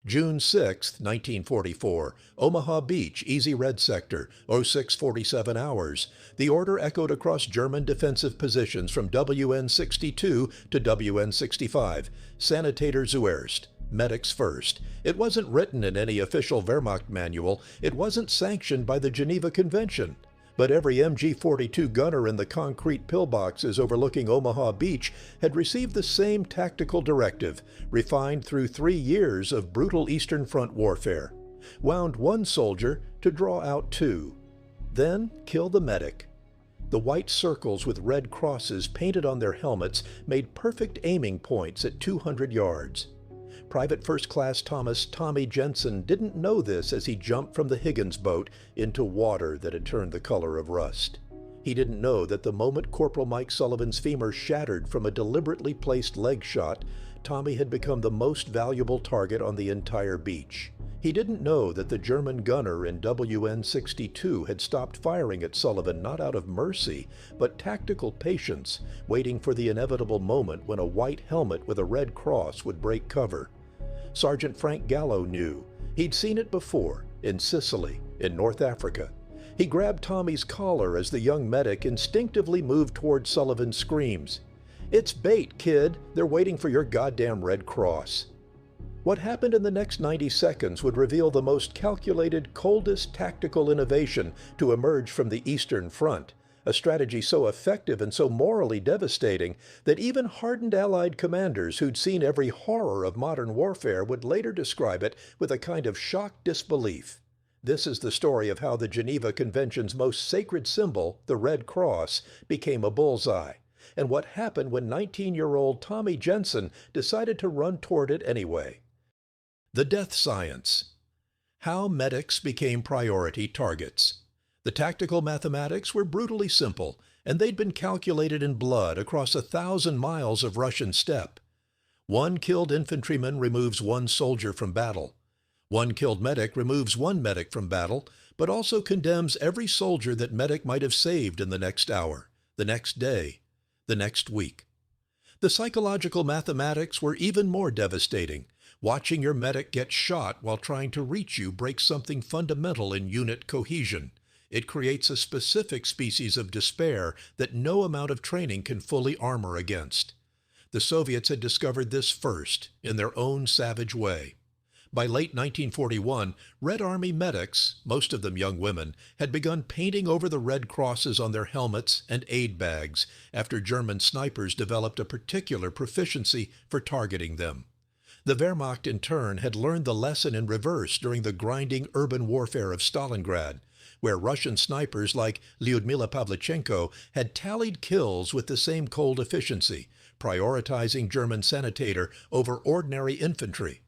June 6, 1944, Omaha Beach, Easy Red Sector, 0647 hours. The order echoed across German defensive positions from WN62 to WN65. Sanitäter zuerst. Medics first. It wasn't written in any official Wehrmacht manual. It wasn't sanctioned by the Geneva Convention. But every MG-42 gunner in the concrete pillboxes overlooking Omaha Beach had received the same tactical directive, refined through 3 years of brutal Eastern Front warfare. Wound one soldier to draw out two. Then kill the medic. The white circles with red crosses painted on their helmets made perfect aiming points at 200 yards. Private First Class Thomas Tommy Jensen didn't know this as he jumped from the Higgins boat into water that had turned the color of rust. He didn't know that the moment Corporal Mike Sullivan's femur shattered from a deliberately placed leg shot, Tommy had become the most valuable target on the entire beach. He didn't know that the German gunner in WN62 had stopped firing at Sullivan not out of mercy, but tactical patience, waiting for the inevitable moment when a white helmet with a red cross would break cover. Sergeant Frank Gallo knew. He'd seen it before, in Sicily, in North Africa. He grabbed Tommy's collar as the young medic instinctively moved toward Sullivan's screams. "It's bait, kid. They're waiting for your goddamn Red Cross." What happened in the next 90 seconds would reveal the most calculated, coldest tactical innovation to emerge from the Eastern Front, a strategy so effective and so morally devastating that even hardened Allied commanders who'd seen every horror of modern warfare would later describe it with a kind of shocked disbelief. This is the story of how the Geneva Convention's most sacred symbol, the Red Cross, became a bullseye, and what happened when 19-year-old Tommy Jensen decided to run toward it anyway. The Death Science. How medics became priority targets. The tactical mathematics were brutally simple, and they'd been calculated in blood across 1,000 miles of Russian steppe. One killed infantryman removes one soldier from battle. One killed medic removes one medic from battle, but also condemns every soldier that medic might have saved in the next hour, the next day, the next week. The psychological mathematics were even more devastating. Watching your medic get shot while trying to reach you breaks something fundamental in unit cohesion. It creates a specific species of despair that no amount of training can fully armor against. The Soviets had discovered this first, in their own savage way. By late 1941, Red Army medics, most of them young women, had begun painting over the red crosses on their helmets and aid bags after German snipers developed a particular proficiency for targeting them. The Wehrmacht, in turn, had learned the lesson in reverse during the grinding urban warfare of Stalingrad, where Russian snipers like Lyudmila Pavlichenko had tallied kills with the same cold efficiency, prioritizing German Sanitäter over ordinary infantry.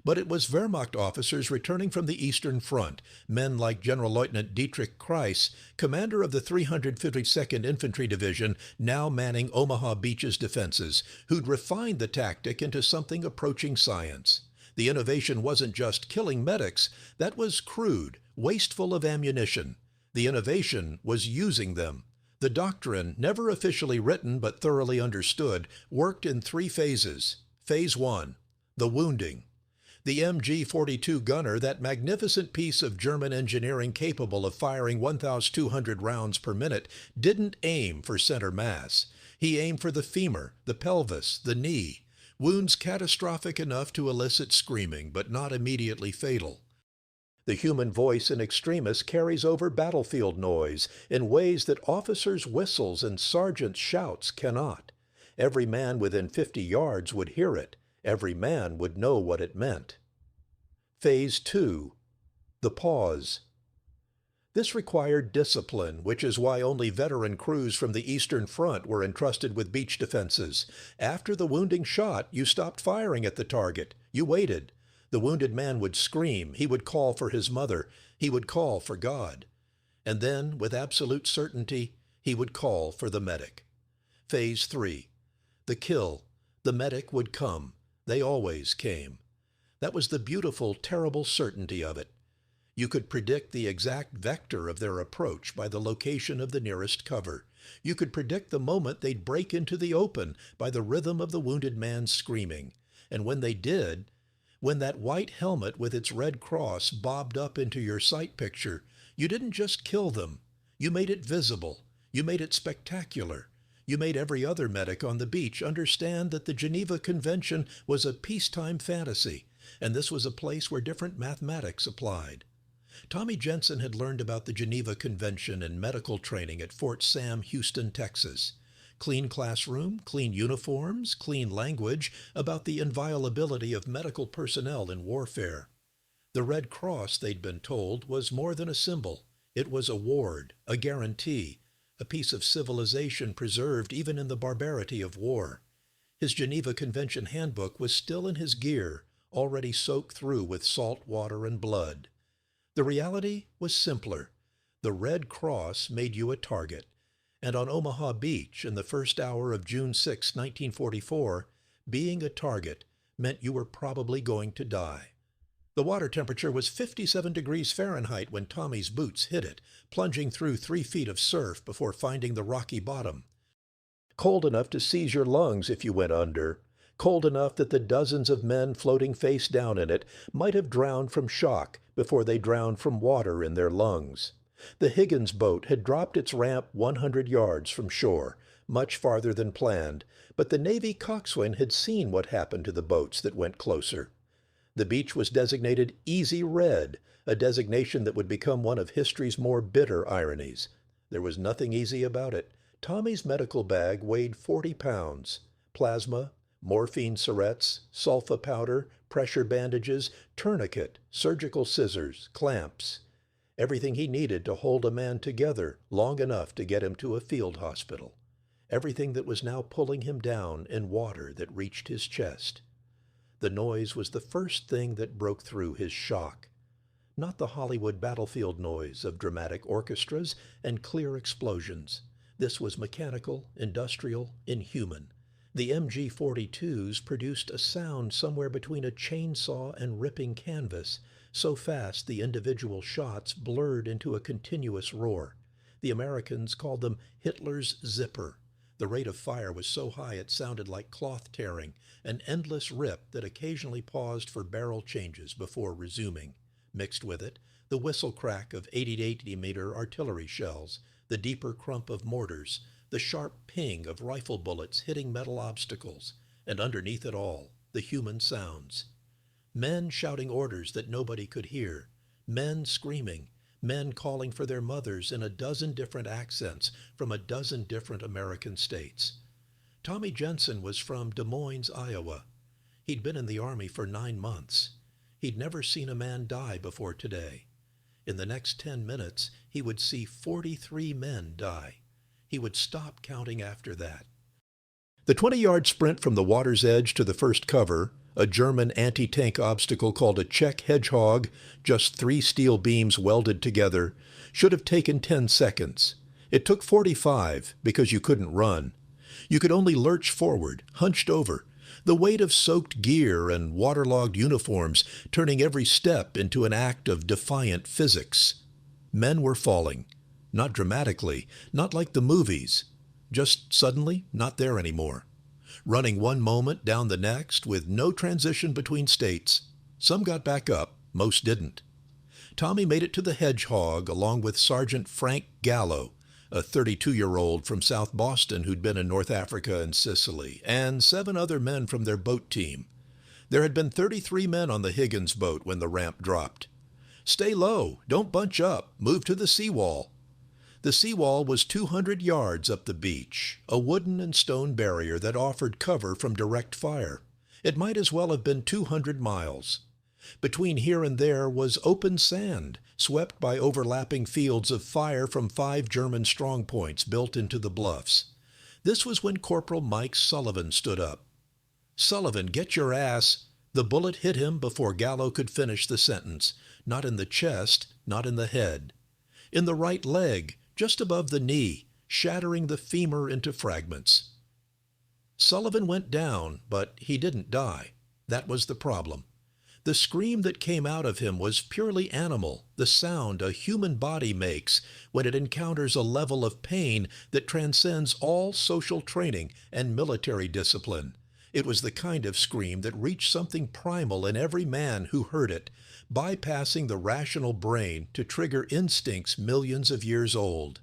But it was Wehrmacht officers returning from the Eastern Front, men like Generalleutnant Dietrich Kreis, commander of the 352nd Infantry Division, now manning Omaha Beach's defenses, who'd refined the tactic into something approaching science. The innovation wasn't just killing medics. That was crude, wasteful of ammunition. The innovation was using them. The doctrine, never officially written but thoroughly understood, worked in 3 phases. Phase 1, the wounding. The MG-42 gunner, that magnificent piece of German engineering capable of firing 1,200 rounds per minute, didn't aim for center mass. He aimed for the femur, the pelvis, the knee. Wounds catastrophic enough to elicit screaming, but not immediately fatal. The human voice in extremis carries over battlefield noise in ways that officers' whistles and sergeants' shouts cannot. Every man within 50 yards would hear it. Every man would know what it meant. Phase 2, the pause. This required discipline, which is why only veteran crews from the Eastern Front were entrusted with beach defenses. After the wounding shot, you stopped firing at the target. You waited. The wounded man would scream. He would call for his mother. He would call for God. And then, with absolute certainty, he would call for the medic. Phase 3, the kill. The medic would come. They always came. That was the beautiful, terrible certainty of it. You could predict the exact vector of their approach by the location of the nearest cover. You could predict the moment they'd break into the open by the rhythm of the wounded man's screaming. And when they did, When that white helmet with its red cross bobbed up into your sight picture, you didn't just kill them. You made it visible. You made it spectacular. You made every other medic on the beach understand that the Geneva Convention was a peacetime fantasy, and this was a place where different mathematics applied. Tommy Jensen had learned about the Geneva Convention and medical training at Fort Sam, Houston, Texas. Clean classroom, clean uniforms, clean language about the inviolability of medical personnel in warfare. The Red Cross, they'd been told, was more than a symbol. It was a ward, a guarantee, a piece of civilization preserved even in the barbarity of war. His Geneva Convention handbook was still in his gear, already soaked through with salt water and blood. The reality was simpler. The Red Cross made you a target. And on Omaha Beach in the first hour of June 6, 1944, being a target meant you were probably going to die. The water temperature was 57 degrees Fahrenheit when Tommy's boots hit it, plunging through 3 feet of surf before finding the rocky bottom. Cold enough to seize your lungs if you went under. Cold enough that the dozens of men floating face down in it might have drowned from shock before they drowned from water in their lungs. The Higgins boat had dropped its ramp 100 yards from shore, much farther than planned, but the Navy coxswain had seen what happened to the boats that went closer. The beach was designated Easy Red, a designation that would become one of history's more bitter ironies. There was nothing easy about it. Tommy's medical bag weighed 40 pounds. Plasma, morphine syrettes, sulfa powder, pressure bandages, tourniquet, surgical scissors, clamps. Everything he needed to hold a man together long enough to get him to a field hospital. Everything that was now pulling him down in water that reached his chest. The noise was the first thing that broke through his shock. Not the Hollywood battlefield noise of dramatic orchestras and clear explosions. This was mechanical, industrial, inhuman. The MG-42s produced a sound somewhere between a chainsaw and ripping canvas, so fast the individual shots blurred into a continuous roar. The Americans called them Hitler's zipper. The rate of fire was so high it sounded like cloth tearing, an endless rip that occasionally paused for barrel changes before resuming. Mixed with it, the whistle crack of 80-80 artillery shells, the deeper crump of mortars, the sharp ping of rifle bullets hitting metal obstacles, and underneath it all, the human sounds. Men shouting orders that nobody could hear, men screaming, men calling for their mothers in a dozen different accents from a dozen different American states. Tommy Jensen was from Des Moines, Iowa. He'd been in the Army for 9 months. He'd never seen a man die before today. In the next 10 minutes, he would see 43 men die. He would stop counting after that. The 20-yard sprint from the water's edge to the first cover, a German anti-tank obstacle called a Czech hedgehog, just 3 steel beams welded together, should have taken 10 seconds. It took 45 because you couldn't run. You could only lurch forward, hunched over, the weight of soaked gear and waterlogged uniforms turning every step into an act of defiant physics. Men were falling. Not dramatically, not like the movies. Just suddenly not there anymore. Running one moment down the next with no transition between states. Some got back up, most didn't. Tommy made it to the Hedgehog along with Sergeant Frank Gallo, a 32-year-old from South Boston who'd been in North Africa and Sicily, and 7 other men from their boat team. There had been 33 men on the Higgins boat when the ramp dropped. Stay low, don't bunch up, move to the seawall. The seawall was 200 yards up the beach, a wooden and stone barrier that offered cover from direct fire. It might as well have been 200 miles. Between here and there was open sand, swept by overlapping fields of fire from 5 German strongpoints built into the bluffs. This was when Corporal Mike Sullivan stood up. "Sullivan, get your ass!" The bullet hit him before Gallo could finish the sentence. Not in the chest, not in the head. In the right leg, just above the knee, shattering the femur into fragments. Sullivan went down, but he didn't die. That was the problem. The scream that came out of him was purely animal, the sound a human body makes when it encounters a level of pain that transcends all social training and military discipline. It was the kind of scream that reached something primal in every man who heard it, bypassing the rational brain to trigger instincts millions of years old.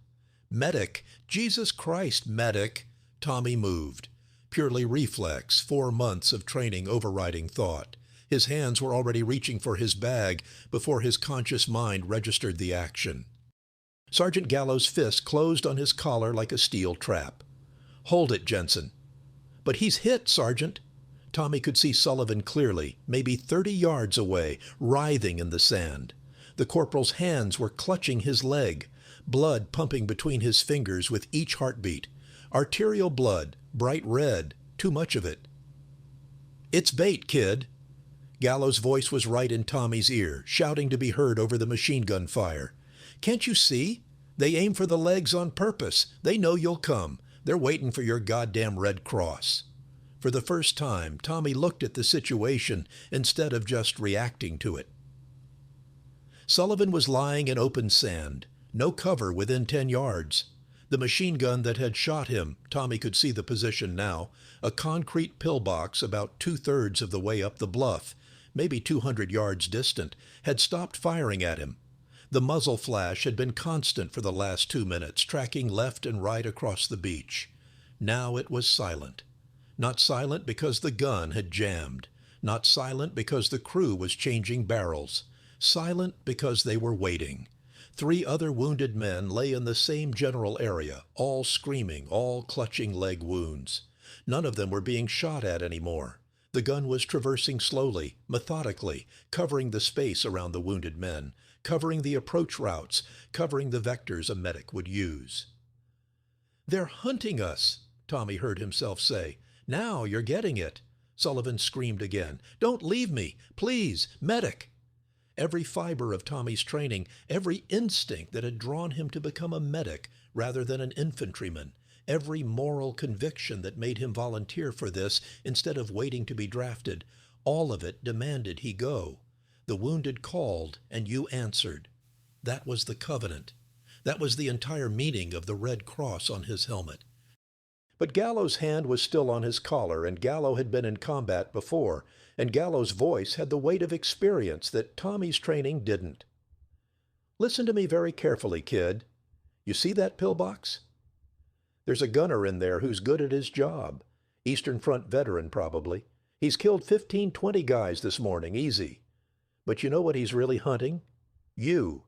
Medic! Jesus Christ, medic! Tommy moved. Purely reflex, 4 months of training overriding thought. His hands were already reaching for his bag before his conscious mind registered the action. Sergeant Gallo's fist closed on his collar like a steel trap. "Hold it, Jensen." "But he's hit, Sergeant." Tommy could see Sullivan clearly, maybe 30 yards away, writhing in the sand. The corporal's hands were clutching his leg, blood pumping between his fingers with each heartbeat. Arterial blood, bright red, too much of it. "It's bait, kid." Gallo's voice was right in Tommy's ear, shouting to be heard over the machine gun fire. "Can't you see? They aim for the legs on purpose. They know you'll come. They're waiting for your goddamn Red Cross." For the first time, Tommy looked at the situation instead of just reacting to it. Sullivan was lying in open sand, no cover within 10 yards. The machine gun that had shot him, Tommy could see the position now, a concrete pillbox about 2/3 of the way up the bluff, maybe 200 yards distant, had stopped firing at him. The muzzle flash had been constant for the last 2 minutes, tracking left and right across the beach. Now it was silent. Not silent because the gun had jammed. Not silent because the crew was changing barrels. Silent because they were waiting. 3 other wounded men lay in the same general area, all screaming, all clutching leg wounds. None of them were being shot at anymore. The gun was traversing slowly, methodically, covering the space around the wounded men, covering the approach routes, covering the vectors a medic would use. "They're hunting us," Tommy heard himself say. "Now you're getting it." Sullivan screamed again. "Don't leave me! Please! Medic!" Every fiber of Tommy's training, every instinct that had drawn him to become a medic rather than an infantryman, every moral conviction that made him volunteer for this instead of waiting to be drafted, all of it demanded he go. The wounded called, and you answered. That was the covenant. That was the entire meaning of the Red Cross on his helmet. But Gallo's hand was still on his collar, and Gallo had been in combat before, and Gallo's voice had the weight of experience that Tommy's training didn't. "Listen to me very carefully, kid. You see that pillbox? There's a gunner in there who's good at his job. Eastern Front veteran, probably. He's killed 15, 20 guys this morning, easy. But you know what he's really hunting? You.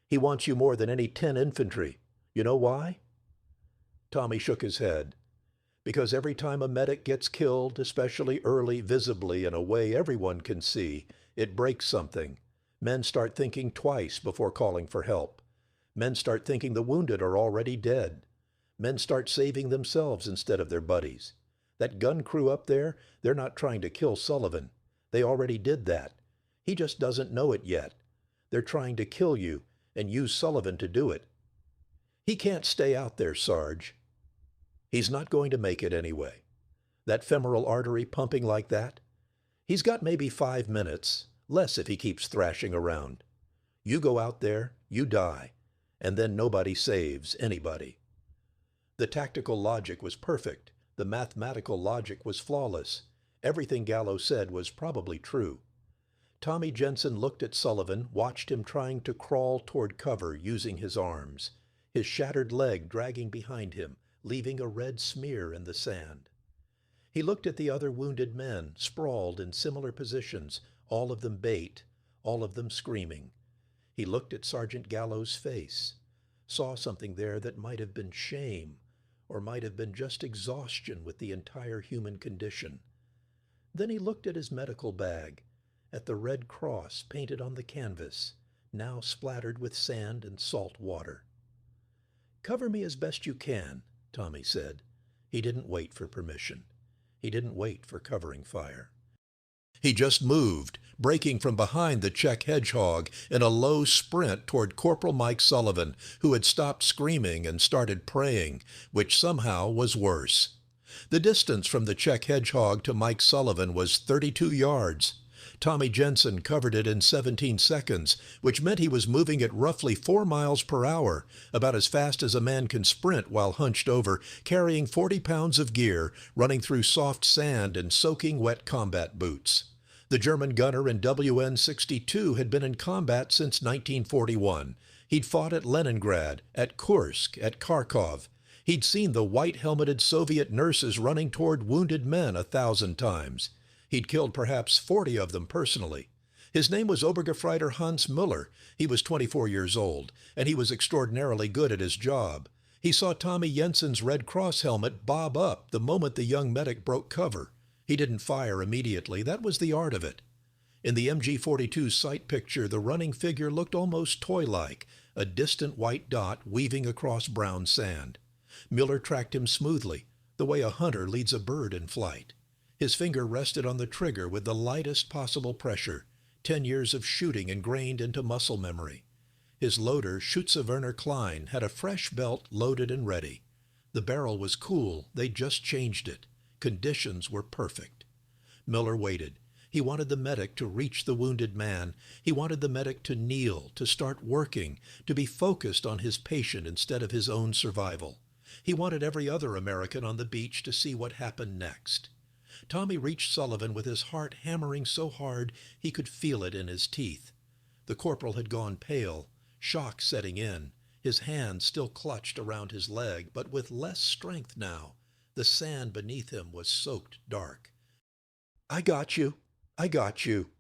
He wants you more than any 10 infantry. You know why?" Tommy shook his head. "Because every time a medic gets killed, especially early, visibly, in a way everyone can see, it breaks something. Men start thinking twice before calling for help. Men start thinking the wounded are already dead. Men start saving themselves instead of their buddies. That gun crew up there, they're not trying to kill Sullivan. They already did that. He just doesn't know it yet. They're trying to kill you and use Sullivan to do it. He can't stay out there, Sarge. He's not going to make it anyway. That femoral artery pumping like that? He's got maybe 5 minutes, less if he keeps thrashing around. You go out there, you die, and then nobody saves anybody." The tactical logic was perfect. The mathematical logic was flawless. Everything Gallo said was probably true. Tommy Jensen looked at Sullivan, watched him trying to crawl toward cover using his arms, his shattered leg dragging behind him, leaving a red smear in the sand. He looked at the other wounded men, sprawled in similar positions, all of them bait, all of them screaming. He looked at Sergeant Gallo's face, saw something there that might have been shame, or might have been just exhaustion with the entire human condition. Then he looked at his medical bag, at the Red Cross painted on the canvas, now splattered with sand and salt water. "Cover me as best you can," Tommy said. He didn't wait for permission. He didn't wait for covering fire. He just moved, breaking from behind the Czech hedgehog in a low sprint toward Corporal Mike Sullivan, who had stopped screaming and started praying, which somehow was worse. The distance from the Czech hedgehog to Mike Sullivan was 32 yards. Tommy Jensen covered it in 17 seconds, which meant he was moving at roughly 4 miles per hour, about as fast as a man can sprint while hunched over, carrying 40 pounds of gear, running through soft sand and soaking wet combat boots. The German gunner in WN-62 had been in combat since 1941. He'd fought at Leningrad, at Kursk, at Kharkov. He'd seen the white-helmeted Soviet nurses running toward wounded men 1,000 times. He'd killed perhaps 40 of them personally. His name was Obergefreiter Hans Müller. He was 24 years old, and he was extraordinarily good at his job. He saw Tommy Jensen's Red Cross helmet bob up the moment the young medic broke cover. He didn't fire immediately. That was the art of it. In the MG-42 sight picture, the running figure looked almost toy-like, a distant white dot weaving across brown sand. Müller tracked him smoothly, the way a hunter leads a bird in flight. His finger rested on the trigger with the lightest possible pressure, 10 years of shooting ingrained into muscle memory. His loader, Schütze Werner Klein, had a fresh belt loaded and ready. The barrel was cool. They'd just changed it. Conditions were perfect. Müller waited. He wanted the medic to reach the wounded man. He wanted the medic to kneel, to start working, to be focused on his patient instead of his own survival. He wanted every other American on the beach to see what happened next. Tommy reached Sullivan with his heart hammering so hard he could feel it in his teeth. The corporal had gone pale, shock setting in. His hand still clutched around his leg, but with less strength now. The sand beneath him was soaked dark. "I got you. I got you,"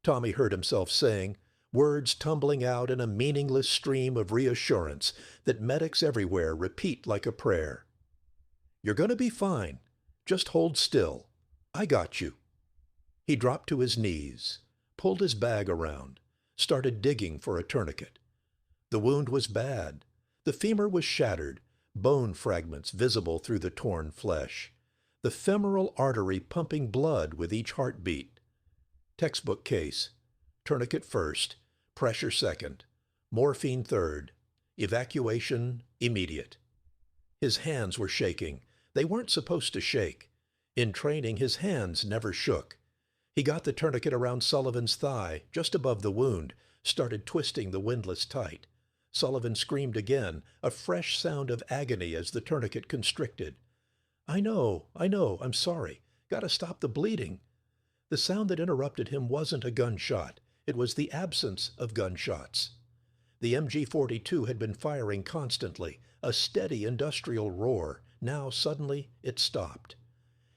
Tommy heard himself saying, words tumbling out in a meaningless stream of reassurance that medics everywhere repeat like a prayer. "You're going to be fine. Just hold still. I got you." He dropped to his knees, pulled his bag around, started digging for a tourniquet. The wound was bad. The femur was shattered, bone fragments visible through the torn flesh. The femoral artery pumping blood with each heartbeat. Textbook case. Tourniquet first, pressure second, morphine third, evacuation immediate. His hands were shaking. They weren't supposed to shake. In training, his hands never shook. He got the tourniquet around Sullivan's thigh, just above the wound, started twisting the windlass tight. Sullivan screamed again, a fresh sound of agony as the tourniquet constricted. I know, I'm sorry. Gotta stop the bleeding." The sound that interrupted him wasn't a gunshot. It was the absence of gunshots. The MG-42 had been firing constantly, a steady industrial roar. Now, suddenly, it stopped.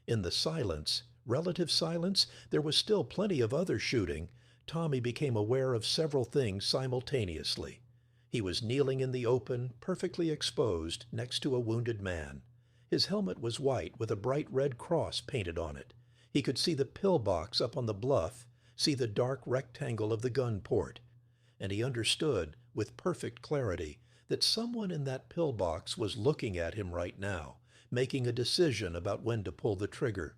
In the silence, relative silence, there was still plenty of other shooting. Tommy became aware of several things simultaneously. He was kneeling in the open, perfectly exposed, next to a wounded man. His helmet was white with a bright red cross painted on it. He could see the pillbox up on the bluff, see the dark rectangle of the gun port. And he understood, with perfect clarity, that someone in that pillbox was looking at him right now, making a decision about when to pull the trigger.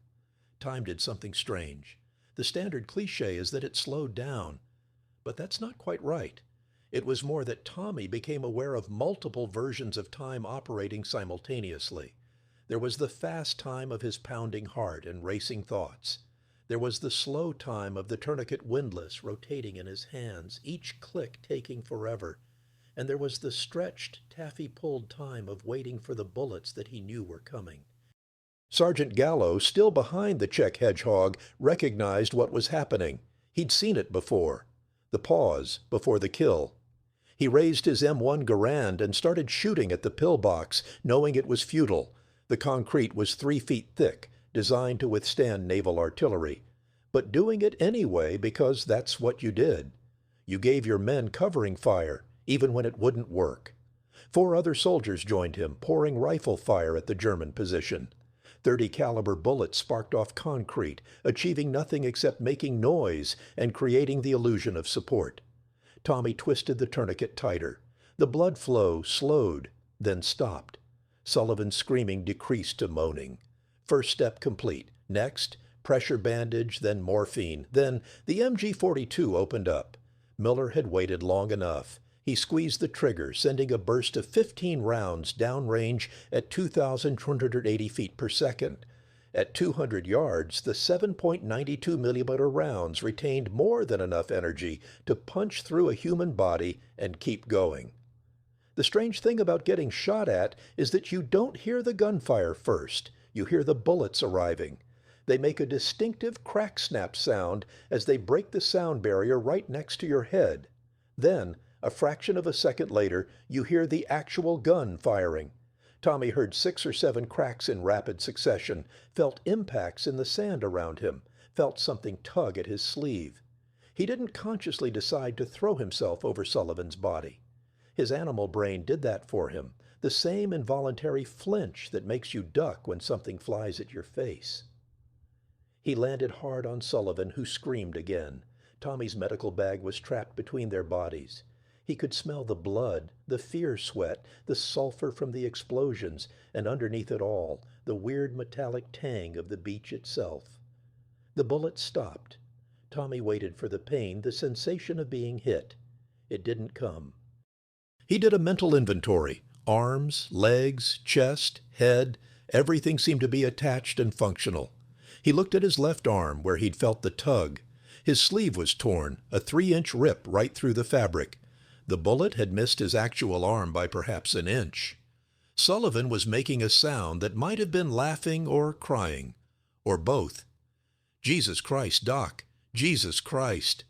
Time did something strange. The standard cliché is that it slowed down. But that's not quite right. It was more that Tommy became aware of multiple versions of time operating simultaneously. There was the fast time of his pounding heart and racing thoughts. There was the slow time of the tourniquet windlass rotating in his hands, each click taking forever. And there was the stretched, taffy-pulled time of waiting for the bullets that he knew were coming. Sergeant Gallo, still behind the Czech hedgehog, recognized what was happening. He'd seen it before. The pause before the kill. He raised his M1 Garand and started shooting at the pillbox, knowing it was futile. The concrete was 3 feet thick, designed to withstand naval artillery, but doing it anyway because that's what you did. You gave your men covering fire, even when it wouldn't work. 4 other soldiers joined him, pouring rifle fire at the German position. 30 caliber bullets sparked off concrete, achieving nothing except making noise and creating the illusion of support. Tommy twisted the tourniquet tighter. The blood flow slowed, then stopped. Sullivan's screaming decreased to moaning. First step complete. Next, pressure bandage, then morphine. Then the MG-42 opened up. Müller had waited long enough. He squeezed the trigger, sending a burst of 15 rounds downrange at 2,280 feet per second. At 200 yards, the 7.92 millimeter rounds retained more than enough energy to punch through a human body and keep going. The strange thing about getting shot at is that you don't hear the gunfire first. You hear the bullets arriving. They make a distinctive crack-snap sound as they break the sound barrier right next to your head. Then, a fraction of a second later, you hear the actual gun firing. Tommy heard 6 or 7 cracks in rapid succession, felt impacts in the sand around him, felt something tug at his sleeve. He didn't consciously decide to throw himself over Sullivan's body. His animal brain did that for him, the same involuntary flinch that makes you duck when something flies at your face. He landed hard on Sullivan, who screamed again. Tommy's medical bag was trapped between their bodies. He could smell the blood, the fear sweat, the sulfur from the explosions, and underneath it all, the weird metallic tang of the beach itself. The bullet stopped. Tommy waited for the pain, the sensation of being hit. It didn't come. He did a mental inventory. Arms, legs, chest, head, everything seemed to be attached and functional. He looked at his left arm, where he'd felt the tug. His sleeve was torn, a 3-inch rip right through the fabric. The bullet had missed his actual arm by perhaps an inch. Sullivan was making a sound that might have been laughing or crying, or both. "Jesus Christ, Doc! Jesus Christ!"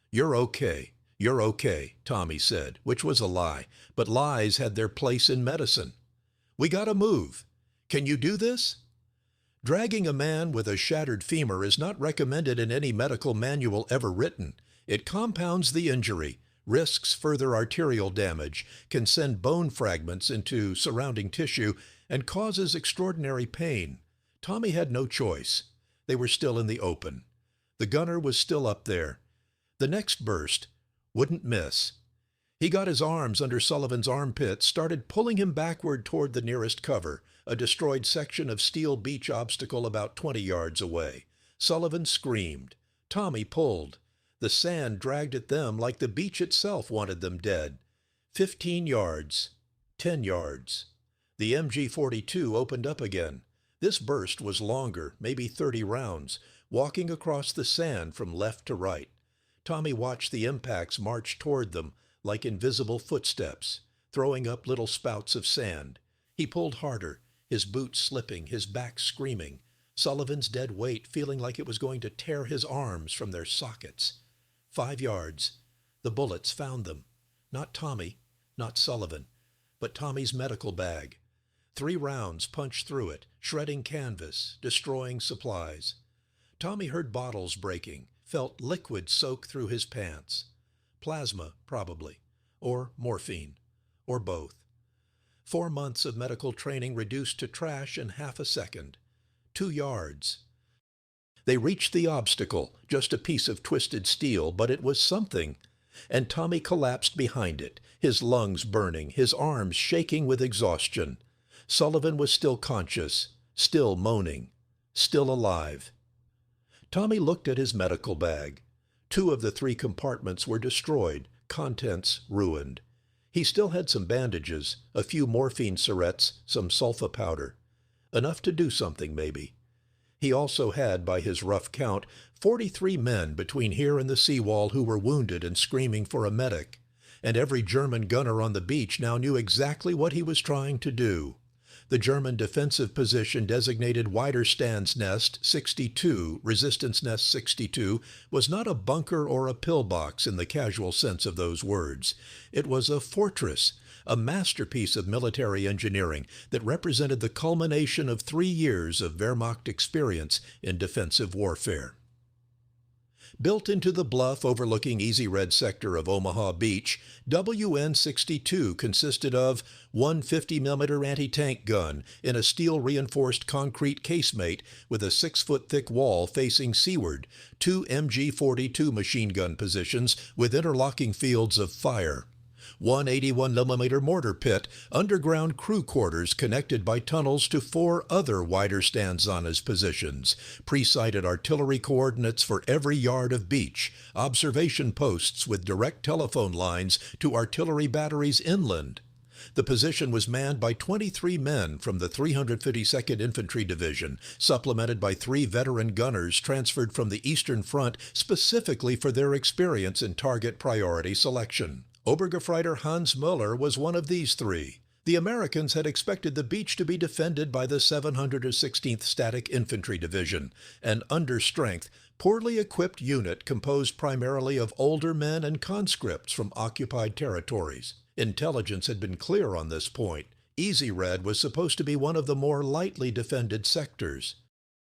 "You're okay. You're okay," Tommy said, which was a lie, but lies had their place in medicine. "We gotta move. Can you do this?" Dragging a man with a shattered femur is not recommended in any medical manual ever written. It compounds the injury, risks further arterial damage, can send bone fragments into surrounding tissue, and causes extraordinary pain. Tommy had no choice. They were still in the open. The gunner was still up there. The next burst wouldn't miss. He got his arms under Sullivan's armpits, started pulling him backward toward the nearest cover, a destroyed section of steel beach obstacle about 20 yards away. Sullivan screamed. Tommy pulled. The sand dragged at them like the beach itself wanted them dead. 15 yards. 10 yards. The MG-42 opened up again. This burst was longer, maybe 30 rounds, walking across the sand from left to right. Tommy watched the impacts march toward them like invisible footsteps, throwing up little spouts of sand. He pulled harder, his boots slipping, his back screaming. Sullivan's dead weight feeling like it was going to tear his arms from their sockets. 5 yards. The bullets found them. Not Tommy, not Sullivan, but Tommy's medical bag. 3 rounds punched through it, shredding canvas, destroying supplies. Tommy heard bottles breaking, felt liquid soak through his pants. Plasma, probably, or morphine, or both. 4 months of medical training reduced to trash in half a second. 2 yards. They reached the obstacle, just a piece of twisted steel, but it was something. And Tommy collapsed behind it, his lungs burning, his arms shaking with exhaustion. Sullivan was still conscious, still moaning, still alive. Tommy looked at his medical bag. 2 of the 3 compartments were destroyed, contents ruined. He still had some bandages, a few morphine syrettes, some sulfa powder. Enough to do something, maybe. He also had, by his rough count, 43 men between here and the seawall who were wounded and screaming for a medic. And every German gunner on the beach now knew exactly what he was trying to do. The German defensive position designated Widerstands Nest 62, Resistance Nest 62, was not a bunker or a pillbox in the casual sense of those words. It was a fortress, a masterpiece of military engineering that represented the culmination of 3 years of Wehrmacht experience in defensive warfare. Built into the bluff overlooking Easy Red sector of Omaha Beach, WN-62 consisted of one 50mm anti-tank gun in a steel-reinforced concrete casemate with a 6-foot-thick wall facing seaward, 2 MG-42 machine gun positions with interlocking fields of fire, one 81mm mortar pit, underground crew quarters connected by tunnels to 4 other Widerstands zonas positions, pre-sighted artillery coordinates for every yard of beach, observation posts with direct telephone lines to artillery batteries inland. The position was manned by 23 men from the 352nd Infantry Division, supplemented by 3 veteran gunners transferred from the Eastern Front specifically for their experience in target priority selection. Obergefreiter Hans Müller was one of these 3. The Americans had expected the beach to be defended by the 716th Static Infantry Division, an understrength, poorly equipped unit composed primarily of older men and conscripts from occupied territories. Intelligence had been clear on this point. Easy Red was supposed to be one of the more lightly defended sectors.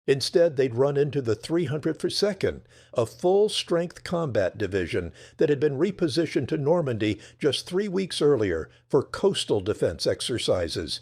Instead, they'd run into the 302nd, a full-strength combat division that had been repositioned to Normandy just 3 weeks earlier for coastal defense exercises.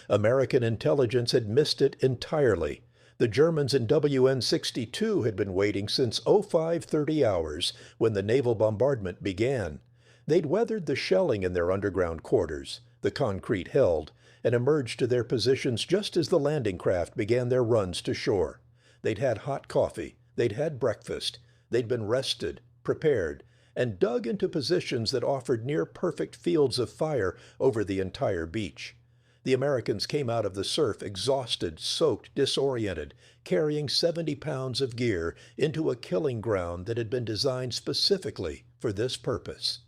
American intelligence had missed it entirely. The Germans in WN-62 had been waiting since 0530 hours, when the naval bombardment began. They'd weathered the shelling in their underground quarters, the concrete held, and emerged to their positions just as the landing craft began their runs to shore. They'd had hot coffee, they'd had breakfast, they'd been rested, prepared, and dug into positions that offered near-perfect fields of fire over the entire beach. The Americans came out of the surf exhausted, soaked, disoriented, carrying 70 pounds of gear into a killing ground that had been designed specifically for this purpose.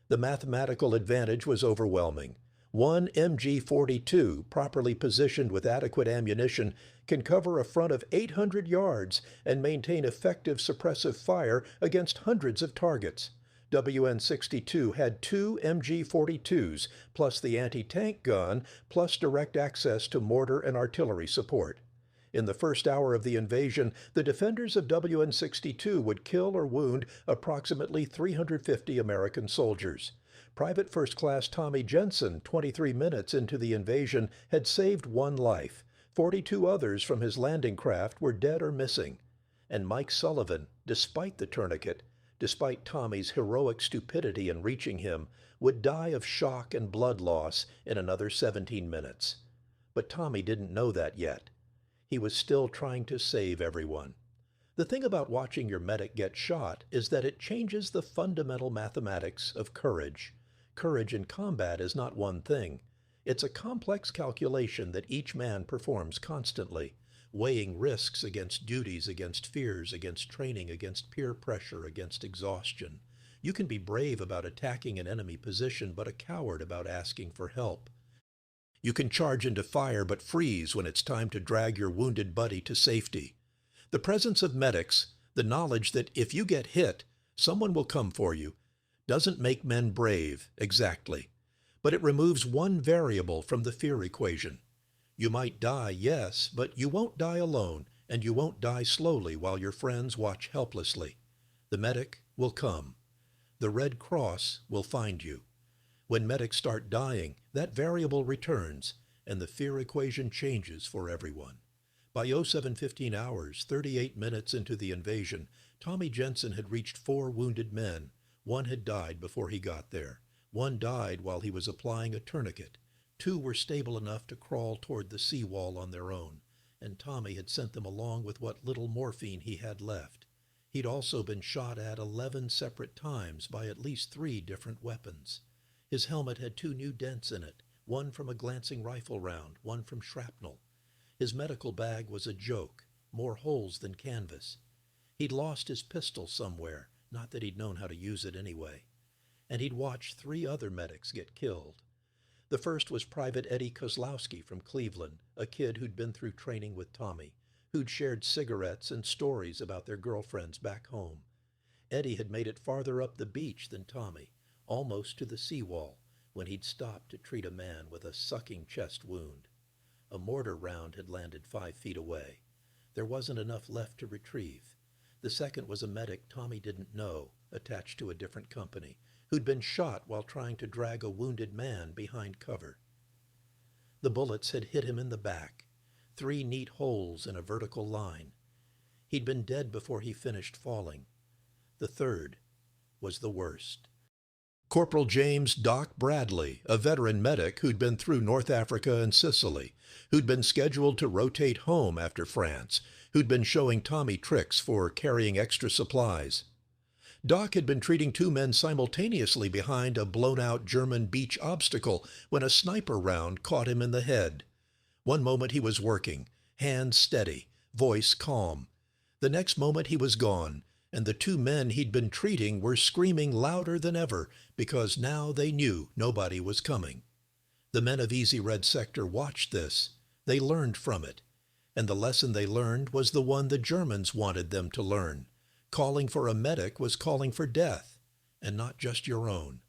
The mathematical advantage was overwhelming. One MG-42, properly positioned with adequate ammunition, can cover a front of 800 yards and maintain effective suppressive fire against hundreds of targets. WN-62 had 2 MG-42s, plus the anti-tank gun, plus direct access to mortar and artillery support. In the first hour of the invasion, the defenders of WN-62 would kill or wound approximately 350 American soldiers. Private First Class Tommy Jensen, 23 minutes into the invasion, had saved 1 life. 42 others from his landing craft were dead or missing. And Mike Sullivan, despite the tourniquet, despite Tommy's heroic stupidity in reaching him, would die of shock and blood loss in another 17 minutes. But Tommy didn't know that yet. He was still trying to save everyone. The thing about watching your medic get shot is that it changes the fundamental mathematics of courage. Courage in combat is not one thing. It's a complex calculation that each man performs constantly, weighing risks against duties, against fears, against training, against peer pressure, against exhaustion. You can be brave about attacking an enemy position, but a coward about asking for help. You can charge into fire but freeze when it's time to drag your wounded buddy to safety. The presence of medics, the knowledge that if you get hit, someone will come for you, doesn't make men brave, exactly. But it removes one variable from the fear equation. You might die, yes, but you won't die alone, and you won't die slowly while your friends watch helplessly. The medic will come. The Red Cross will find you. When medics start dying, that variable returns, and the fear equation changes for everyone. By 0715 hours, 38 minutes into the invasion, Tommy Jensen had reached 4 wounded men. 1 had died before he got there. 1 died while he was applying a tourniquet. 2 were stable enough to crawl toward the seawall on their own, and Tommy had sent them along with what little morphine he had left. He'd also been shot at 11 separate times by at least 3 different weapons. His helmet had 2 new dents in it, 1 from a glancing rifle round, 1 from shrapnel. His medical bag was a joke, more holes than canvas. He'd lost his pistol somewhere, not that he'd known how to use it anyway. And he'd watched 3 other medics get killed. The first was Private Eddie Kozlowski from Cleveland, a kid who'd been through training with Tommy, who'd shared cigarettes and stories about their girlfriends back home. Eddie had made it farther up the beach than Tommy, almost to the seawall, when he'd stopped to treat a man with a sucking chest wound. A mortar round had landed 5 feet away. There wasn't enough left to retrieve. The second was a medic Tommy didn't know, attached to a different company, who'd been shot while trying to drag a wounded man behind cover. The bullets had hit him in the back, 3 neat holes in a vertical line. He'd been dead before he finished falling. The third was the worst. Corporal James Doc Bradley, a veteran medic who'd been through North Africa and Sicily, who'd been scheduled to rotate home after France, who'd been showing Tommy tricks for carrying extra supplies. Doc had been treating two men simultaneously behind a blown-out German beach obstacle when a sniper round caught him in the head. One moment he was working, hands steady, voice calm. The next moment he was gone, and the two men he'd been treating were screaming louder than ever because now they knew nobody was coming. The men of Easy Red Sector watched this. They learned from it. And the lesson they learned was the one the Germans wanted them to learn. Calling for a medic was calling for death, and not just your own.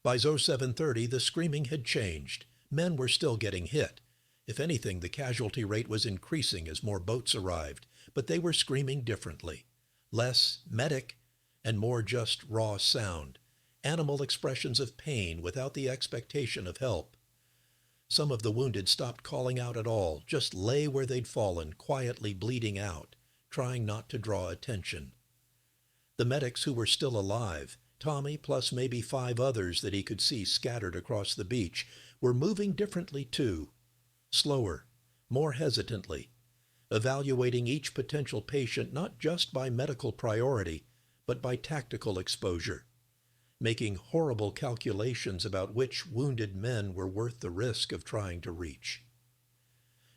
By 0730, the screaming had changed. Men were still getting hit. If anything, the casualty rate was increasing as more boats arrived, but they were screaming differently. Less medic and more just raw sound, animal expressions of pain without the expectation of help. Some of the wounded stopped calling out at all, just lay where they'd fallen, quietly bleeding out, trying not to draw attention. The medics who were still alive, Tommy plus maybe 5 others that he could see scattered across the beach, were moving differently too. Slower, more hesitantly, evaluating each potential patient not just by medical priority, but by tactical exposure, making horrible calculations about which wounded men were worth the risk of trying to reach.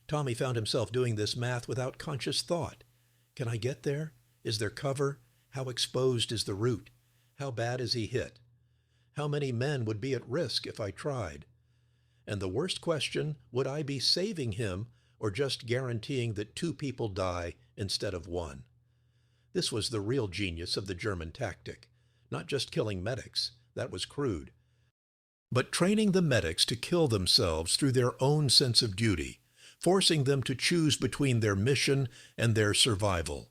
Tommy found himself doing this math without conscious thought. Can I get there? Is there cover? How exposed is the route? How bad is he hit? How many men would be at risk if I tried? And the worst question, would I be saving him or just guaranteeing that 2 people die instead of 1? This was the real genius of the German tactic. Not just killing medics, that was crude, but training the medics to kill themselves through their own sense of duty, forcing them to choose between their mission and their survival,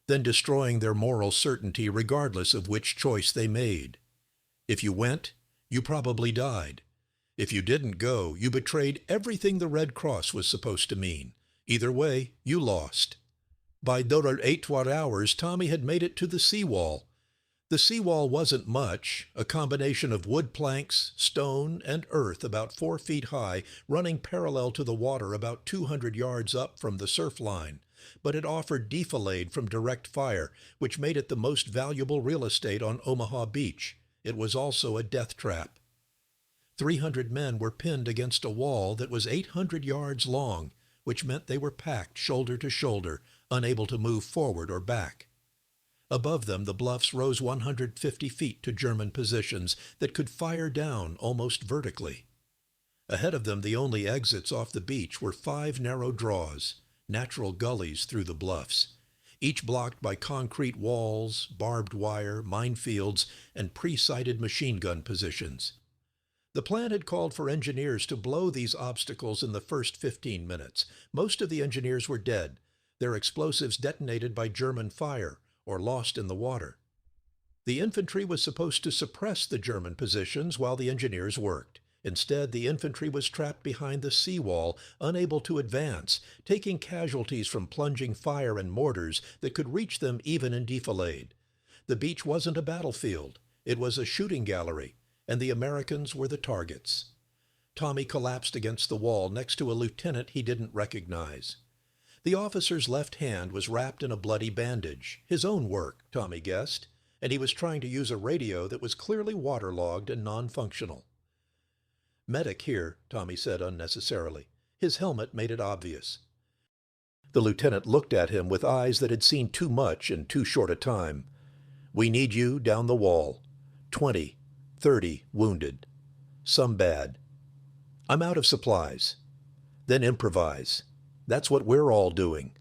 then destroying their moral certainty regardless of which choice they made. If you went, you probably died. If you didn't go, you betrayed everything the Red Cross was supposed to mean. Either way, you lost. By WW2 hours, Tommy had made it to the seawall. The seawall wasn't much, a combination of wood planks, stone, and earth about 4 feet high, running parallel to the water about 200 yards up from the surf line. But it offered defilade from direct fire, which made it the most valuable real estate on Omaha Beach. It was also a death trap. 300 men were pinned against a wall that was 800 yards long, which meant they were packed shoulder to shoulder, unable to move forward or back. Above them, the bluffs rose 150 feet to German positions that could fire down almost vertically. Ahead of them, the only exits off the beach were 5 narrow draws, natural gullies through the bluffs, each blocked by concrete walls, barbed wire, minefields, and pre-sighted machine gun positions. The plan had called for engineers to blow these obstacles in the first 15 minutes. Most of the engineers were dead, their explosives detonated by German fire or lost in the water. The infantry was supposed to suppress the German positions while the engineers worked. Instead, the infantry was trapped behind the seawall, unable to advance, taking casualties from plunging fire and mortars that could reach them even in defilade. The beach wasn't a battlefield. It was a shooting gallery, and the Americans were the targets. Tommy collapsed against the wall next to a lieutenant he didn't recognize. The officer's left hand was wrapped in a bloody bandage, his own work, Tommy guessed, and he was trying to use a radio that was clearly waterlogged and non-functional. "Medic here," Tommy said unnecessarily. His helmet made it obvious. The lieutenant looked at him with eyes that had seen too much in too short a time. "We need you down the wall. 20, 30 wounded. Some bad. I'm out of supplies. Then improvise. That's what we're all doing."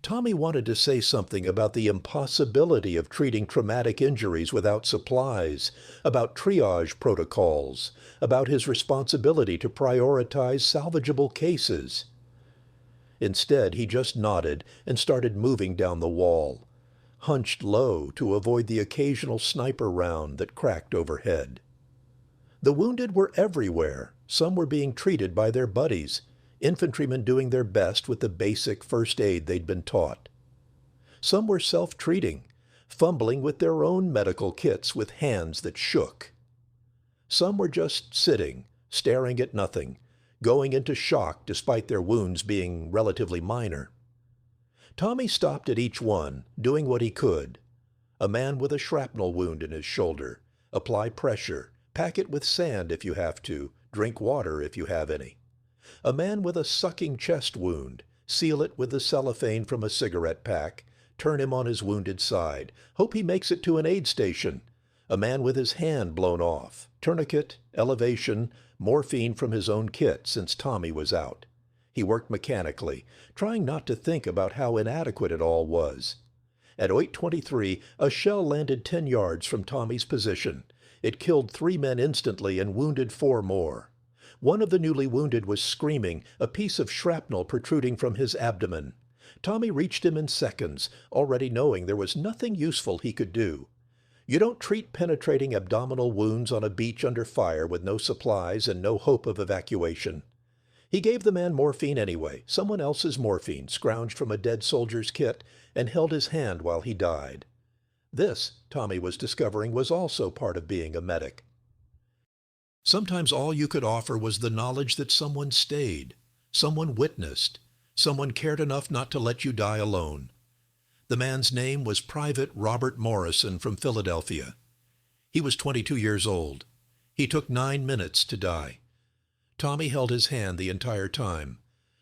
Tommy wanted to say something about the impossibility of treating traumatic injuries without supplies, about triage protocols, about his responsibility to prioritize salvageable cases. Instead, he just nodded and started moving down the wall, hunched low to avoid the occasional sniper round that cracked overhead. The wounded were everywhere. Some were being treated by their buddies, infantrymen doing their best with the basic first aid they'd been taught. Some were self-treating, fumbling with their own medical kits with hands that shook. Some were just sitting, staring at nothing, going into shock despite their wounds being relatively minor. Tommy stopped at each one, doing what he could. A man with a shrapnel wound in his shoulder. Apply pressure. Pack it with sand if you have to. Drink water if you have any. A man with a sucking chest wound. Seal it with the cellophane from a cigarette pack. Turn him on his wounded side. Hope he makes it to an aid station. A man with his hand blown off. Tourniquet, elevation, morphine from his own kit since Tommy was out. He worked mechanically, trying not to think about how inadequate it all was. At 8:23, a shell landed 10 yards from Tommy's position. It killed 3 men instantly and wounded 4 more. One of the newly wounded was screaming, a piece of shrapnel protruding from his abdomen. Tommy reached him in seconds, already knowing there was nothing useful he could do. You don't treat penetrating abdominal wounds on a beach under fire with no supplies and no hope of evacuation. He gave the man morphine anyway, someone else's morphine, scrounged from a dead soldier's kit, and held his hand while he died. This, Tommy was discovering, was also part of being a medic. Sometimes all you could offer was the knowledge that someone stayed, someone witnessed, someone cared enough not to let you die alone. The man's name was Private Robert Morrison from Philadelphia. He was 22 years old. He took 9 minutes to die. Tommy held his hand the entire time.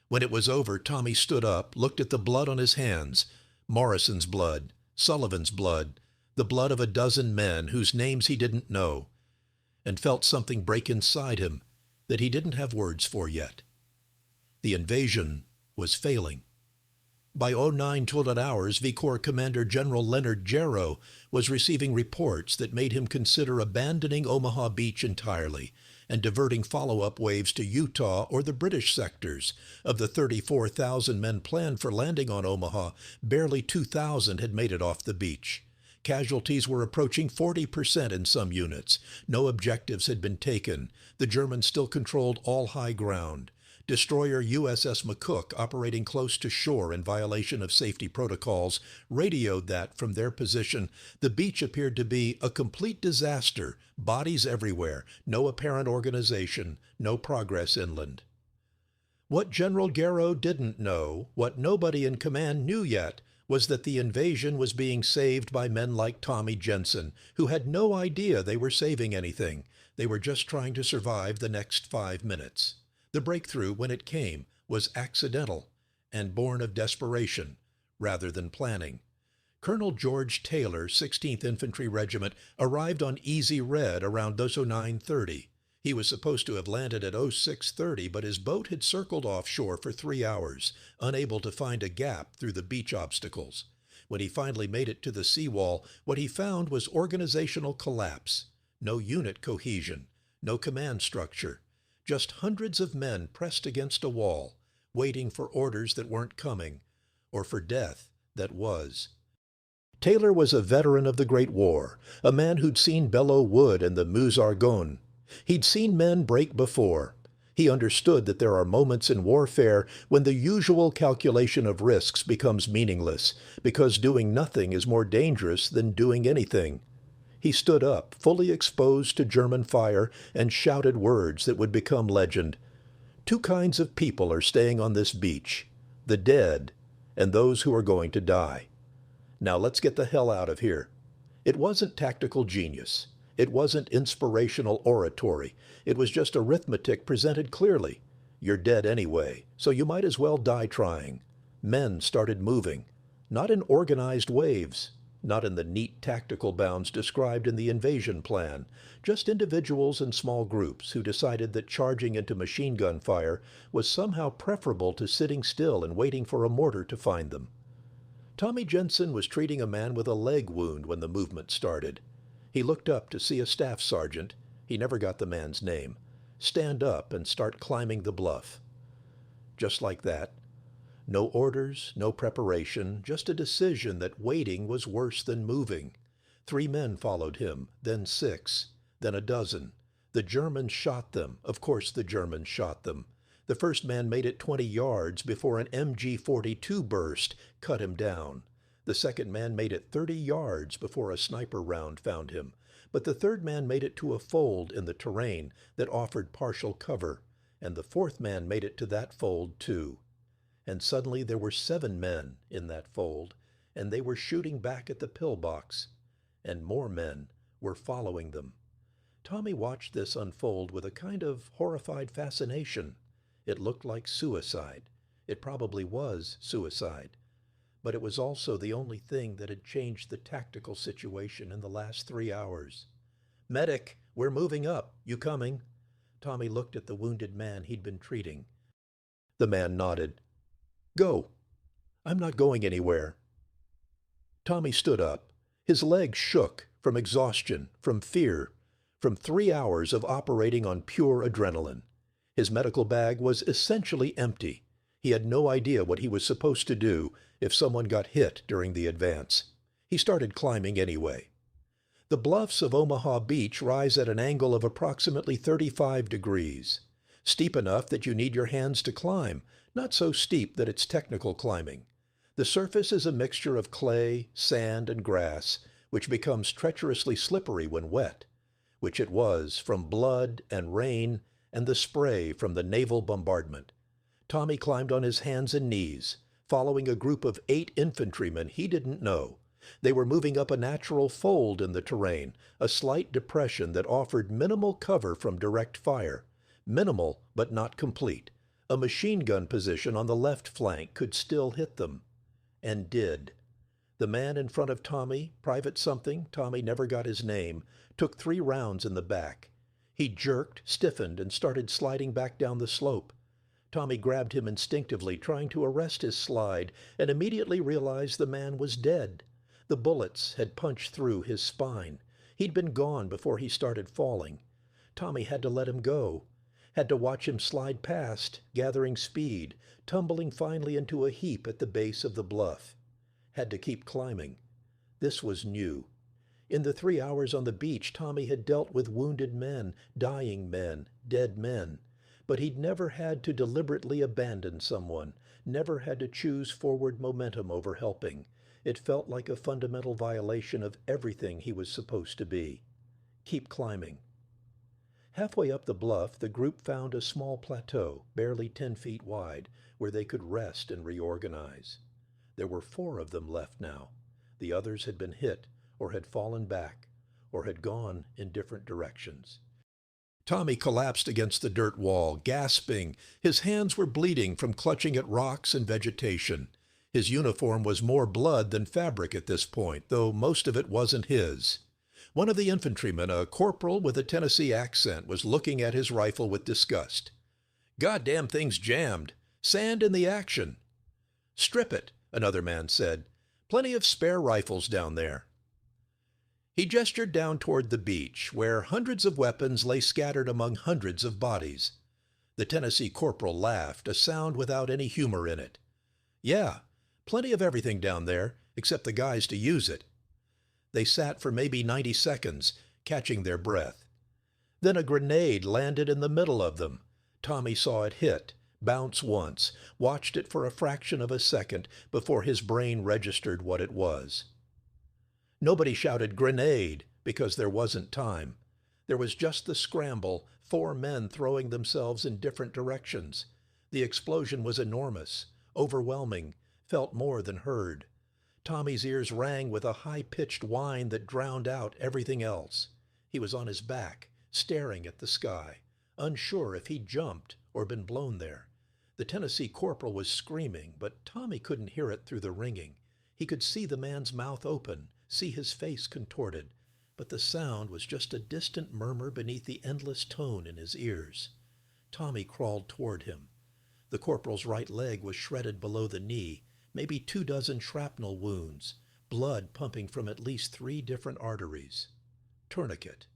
When it was over, Tommy stood up, looked at the blood on his hands, Morrison's blood, Sullivan's blood, the blood of a dozen men whose names he didn't know, and felt something break inside him that he didn't have words for yet. The invasion was failing. By 09:12 hours, V Corps Commander General Leonard Jarrow was receiving reports that made him consider abandoning Omaha Beach entirely and diverting follow-up waves to Utah or the British sectors. Of the 34,000 men planned for landing on Omaha, barely 2,000 had made it off the beach. Casualties were approaching 40% in some units. No objectives had been taken. The Germans still controlled all high ground. Destroyer USS McCook, operating close to shore in violation of safety protocols, radioed that, from their position, the beach appeared to be a complete disaster, bodies everywhere, no apparent organization, no progress inland. What General Garrow didn't know, what nobody in command knew yet, was that the invasion was being saved by men like Tommy Jensen, who had no idea they were saving anything. They were just trying to survive the next 5 minutes. The breakthrough, when it came, was accidental and born of desperation rather than planning. Colonel George Taylor, 16th Infantry Regiment, arrived on Easy Red around 09:30. He was supposed to have landed at 06:30, but his boat had circled offshore for 3 hours, unable to find a gap through the beach obstacles. When he finally made it to the seawall, what he found was organizational collapse. No unit cohesion, no command structure. Just hundreds of men pressed against a wall, waiting for orders that weren't coming, or for death that was. Taylor was a veteran of the Great War, a man who'd seen Belleau Wood and the Meuse-Argonne. He'd seen men break before. He understood that there are moments in warfare when the usual calculation of risks becomes meaningless, because doing nothing is more dangerous than doing anything. He stood up, fully exposed to German fire, and shouted words that would become legend. 2 kinds of people are staying on this beach, the dead and those who are going to die. Now let's get the hell out of here. It wasn't tactical genius. It wasn't inspirational oratory. It was just arithmetic presented clearly. You're dead anyway, so you might as well die trying. Men started moving, not in organized waves, not in the neat tactical bounds described in the invasion plan, just individuals and small groups who decided that charging into machine gun fire was somehow preferable to sitting still and waiting for a mortar to find them. Tommy Jensen was treating a man with a leg wound when the movement started. He looked up to see a staff sergeant, he never got the man's name, stand up and start climbing the bluff. Just like that. No orders, no preparation, just a decision that waiting was worse than moving. 3 men followed him, then 6, then a dozen. The Germans shot them. Of course the Germans shot them. The first man made it 20 yards before an MG-42 burst, cut him down. The second man made it 30 yards before a sniper round found him. But the third man made it to a fold in the terrain that offered partial cover, and the fourth man made it to that fold too. And suddenly there were 7 men in that fold, and they were shooting back at the pillbox. and more men were following them. Tommy watched this unfold with a kind of horrified fascination. It looked like suicide. It probably was suicide. But it was also the only thing that had changed the tactical situation in the last 3 hours. "Medic, we're moving up. You coming?" Tommy looked at the wounded man he'd been treating. The man nodded. "Go." "I'm not going anywhere." Tommy stood up. His legs shook from exhaustion, from fear, from 3 hours of operating on pure adrenaline. His medical bag was essentially empty. He had no idea what he was supposed to do if someone got hit during the advance. He started climbing anyway. The bluffs of Omaha Beach rise at an angle of approximately 35 degrees. Steep enough that you need your hands to climb, not so steep that it's technical climbing. The surface is a mixture of clay, sand, and grass, which becomes treacherously slippery when wet, which it was from blood and rain and the spray from the naval bombardment. Tommy climbed on his hands and knees, following a group of 8 infantrymen he didn't know. They were moving up a natural fold in the terrain, a slight depression that offered minimal cover from direct fire. Minimal, but not complete. A machine gun position on the left flank could still hit them. And did. The man in front of Tommy, Private something, Tommy never got his name, took 3 rounds in the back. He jerked, stiffened, and started sliding back down the slope. Tommy grabbed him instinctively, trying to arrest his slide, and immediately realized the man was dead. The bullets had punched through his spine. He'd been gone before he started falling. Tommy had to let him go, had to watch him slide past, gathering speed, tumbling finally into a heap at the base of the bluff. Had to keep climbing. This was new. In the 3 hours on the beach, Tommy had dealt with wounded men, dying men, dead men. But he'd never had to deliberately abandon someone, never had to choose forward momentum over helping. It felt like a fundamental violation of everything he was supposed to be. Keep climbing. Halfway up the bluff, the group found a small plateau, barely 10 feet wide, where they could rest and reorganize. There were 4 of them left now. The others had been hit, or had fallen back, or had gone in different directions. Tommy collapsed against the dirt wall, gasping. His hands were bleeding from clutching at rocks and vegetation. His uniform was more blood than fabric at this point, though most of it wasn't his. One of the infantrymen, a corporal with a Tennessee accent, was looking at his rifle with disgust. "Goddamn thing's jammed. Sand in the action." "Strip it," another man said. "Plenty of spare rifles down there." He gestured down toward the beach, where hundreds of weapons lay scattered among hundreds of bodies. The Tennessee corporal laughed, a sound without any humor in it. "Yeah, plenty of everything down there, except the guys to use it." They sat for maybe 90 seconds, catching their breath. Then a grenade landed in the middle of them. Tommy saw it hit, bounce once, watched it for a fraction of a second before his brain registered what it was. Nobody shouted "grenade" because there wasn't time. There was just the scramble, 4 men throwing themselves in different directions. The explosion was enormous, overwhelming, felt more than heard. Tommy's ears rang with a high-pitched whine that drowned out everything else. He was on his back, staring at the sky, unsure if he'd jumped or been blown there. The Tennessee corporal was screaming, but Tommy couldn't hear it through the ringing. He could see the man's mouth open, see his face contorted, but the sound was just a distant murmur beneath the endless tone in his ears. Tommy crawled toward him. The corporal's right leg was shredded below the knee, maybe 24 shrapnel wounds, blood pumping from at least 3 different arteries. Tourniquet.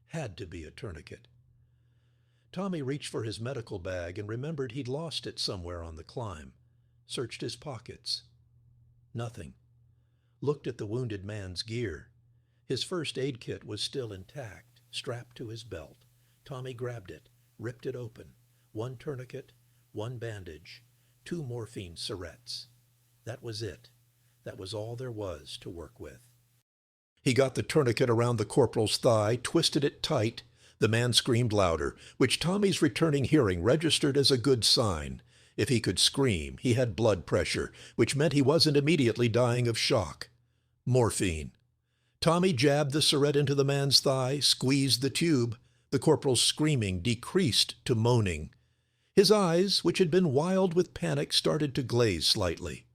Had to be a tourniquet. Tommy reached for his medical bag and remembered he'd lost it somewhere on the climb. Searched his pockets. Nothing. Looked at the wounded man's gear. His first aid kit was still intact, strapped to his belt. Tommy grabbed it, ripped it open. 1 tourniquet, 1 bandage, 2 morphine syrettes. That was it. That was all there was to work with. He got the tourniquet around the corporal's thigh, twisted it tight. The man screamed louder, which Tommy's returning hearing registered as a good sign. If he could scream, he had blood pressure, which meant he wasn't immediately dying of shock. Morphine. Tommy jabbed the syringe into the man's thigh, squeezed the tube. The corporal's screaming decreased to moaning. His eyes, which had been wild with panic, started to glaze slightly.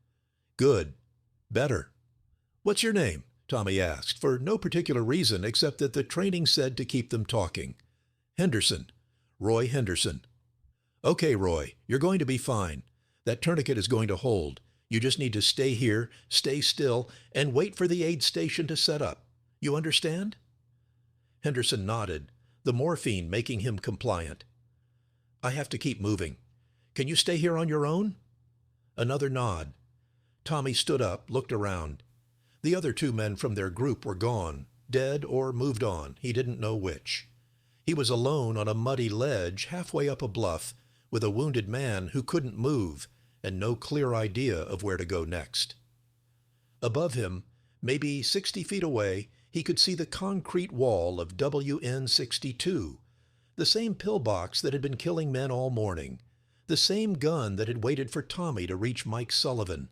Good. Better. What's your name? Tommy asked, for no particular reason except that the training said to keep them talking. Henderson. Roy Henderson. Okay, Roy, you're going to be fine. That tourniquet is going to hold. You just need to stay here, stay still, and wait for the aid station to set up. You understand? Henderson nodded, the morphine making him compliant. I have to keep moving. Can you stay here on your own? Another nod. Tommy stood up, looked around. The other two men from their group were gone, dead or moved on, he didn't know which. He was alone on a muddy ledge halfway up a bluff with a wounded man who couldn't move and no clear idea of where to go next. Above him, maybe 60 feet away, he could see the concrete wall of WN-62, the same pillbox that had been killing men all morning, the same gun that had waited for Tommy to reach Mike Sullivan,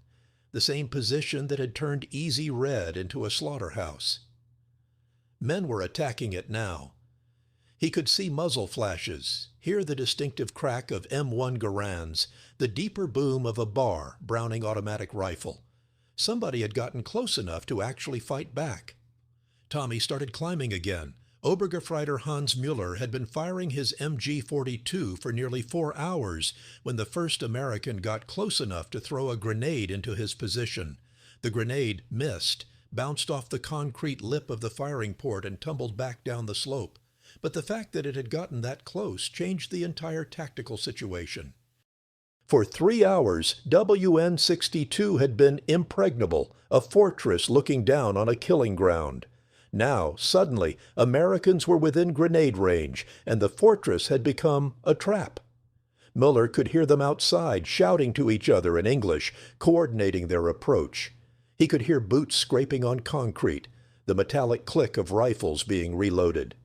the same position that had turned Easy Red into a slaughterhouse. Men were attacking it now. He could see muzzle flashes, hear the distinctive crack of M1 Garands, the deeper boom of a Bar Browning automatic rifle. Somebody had gotten close enough to actually fight back. Tommy started climbing again. Obergefreiter Hans Mueller had been firing his MG-42 for nearly 4 hours when the first American got close enough to throw a grenade into his position. The grenade missed, bounced off the concrete lip of the firing port and tumbled back down the slope. But the fact that it had gotten that close changed the entire tactical situation. For 3 hours, WN-62 had been impregnable, a fortress looking down on a killing ground. Now, suddenly, Americans were within grenade range, and the fortress had become a trap. Mueller could hear them outside, shouting to each other in English, coordinating their approach. He could hear boots scraping on concrete, the metallic click of rifles being reloaded.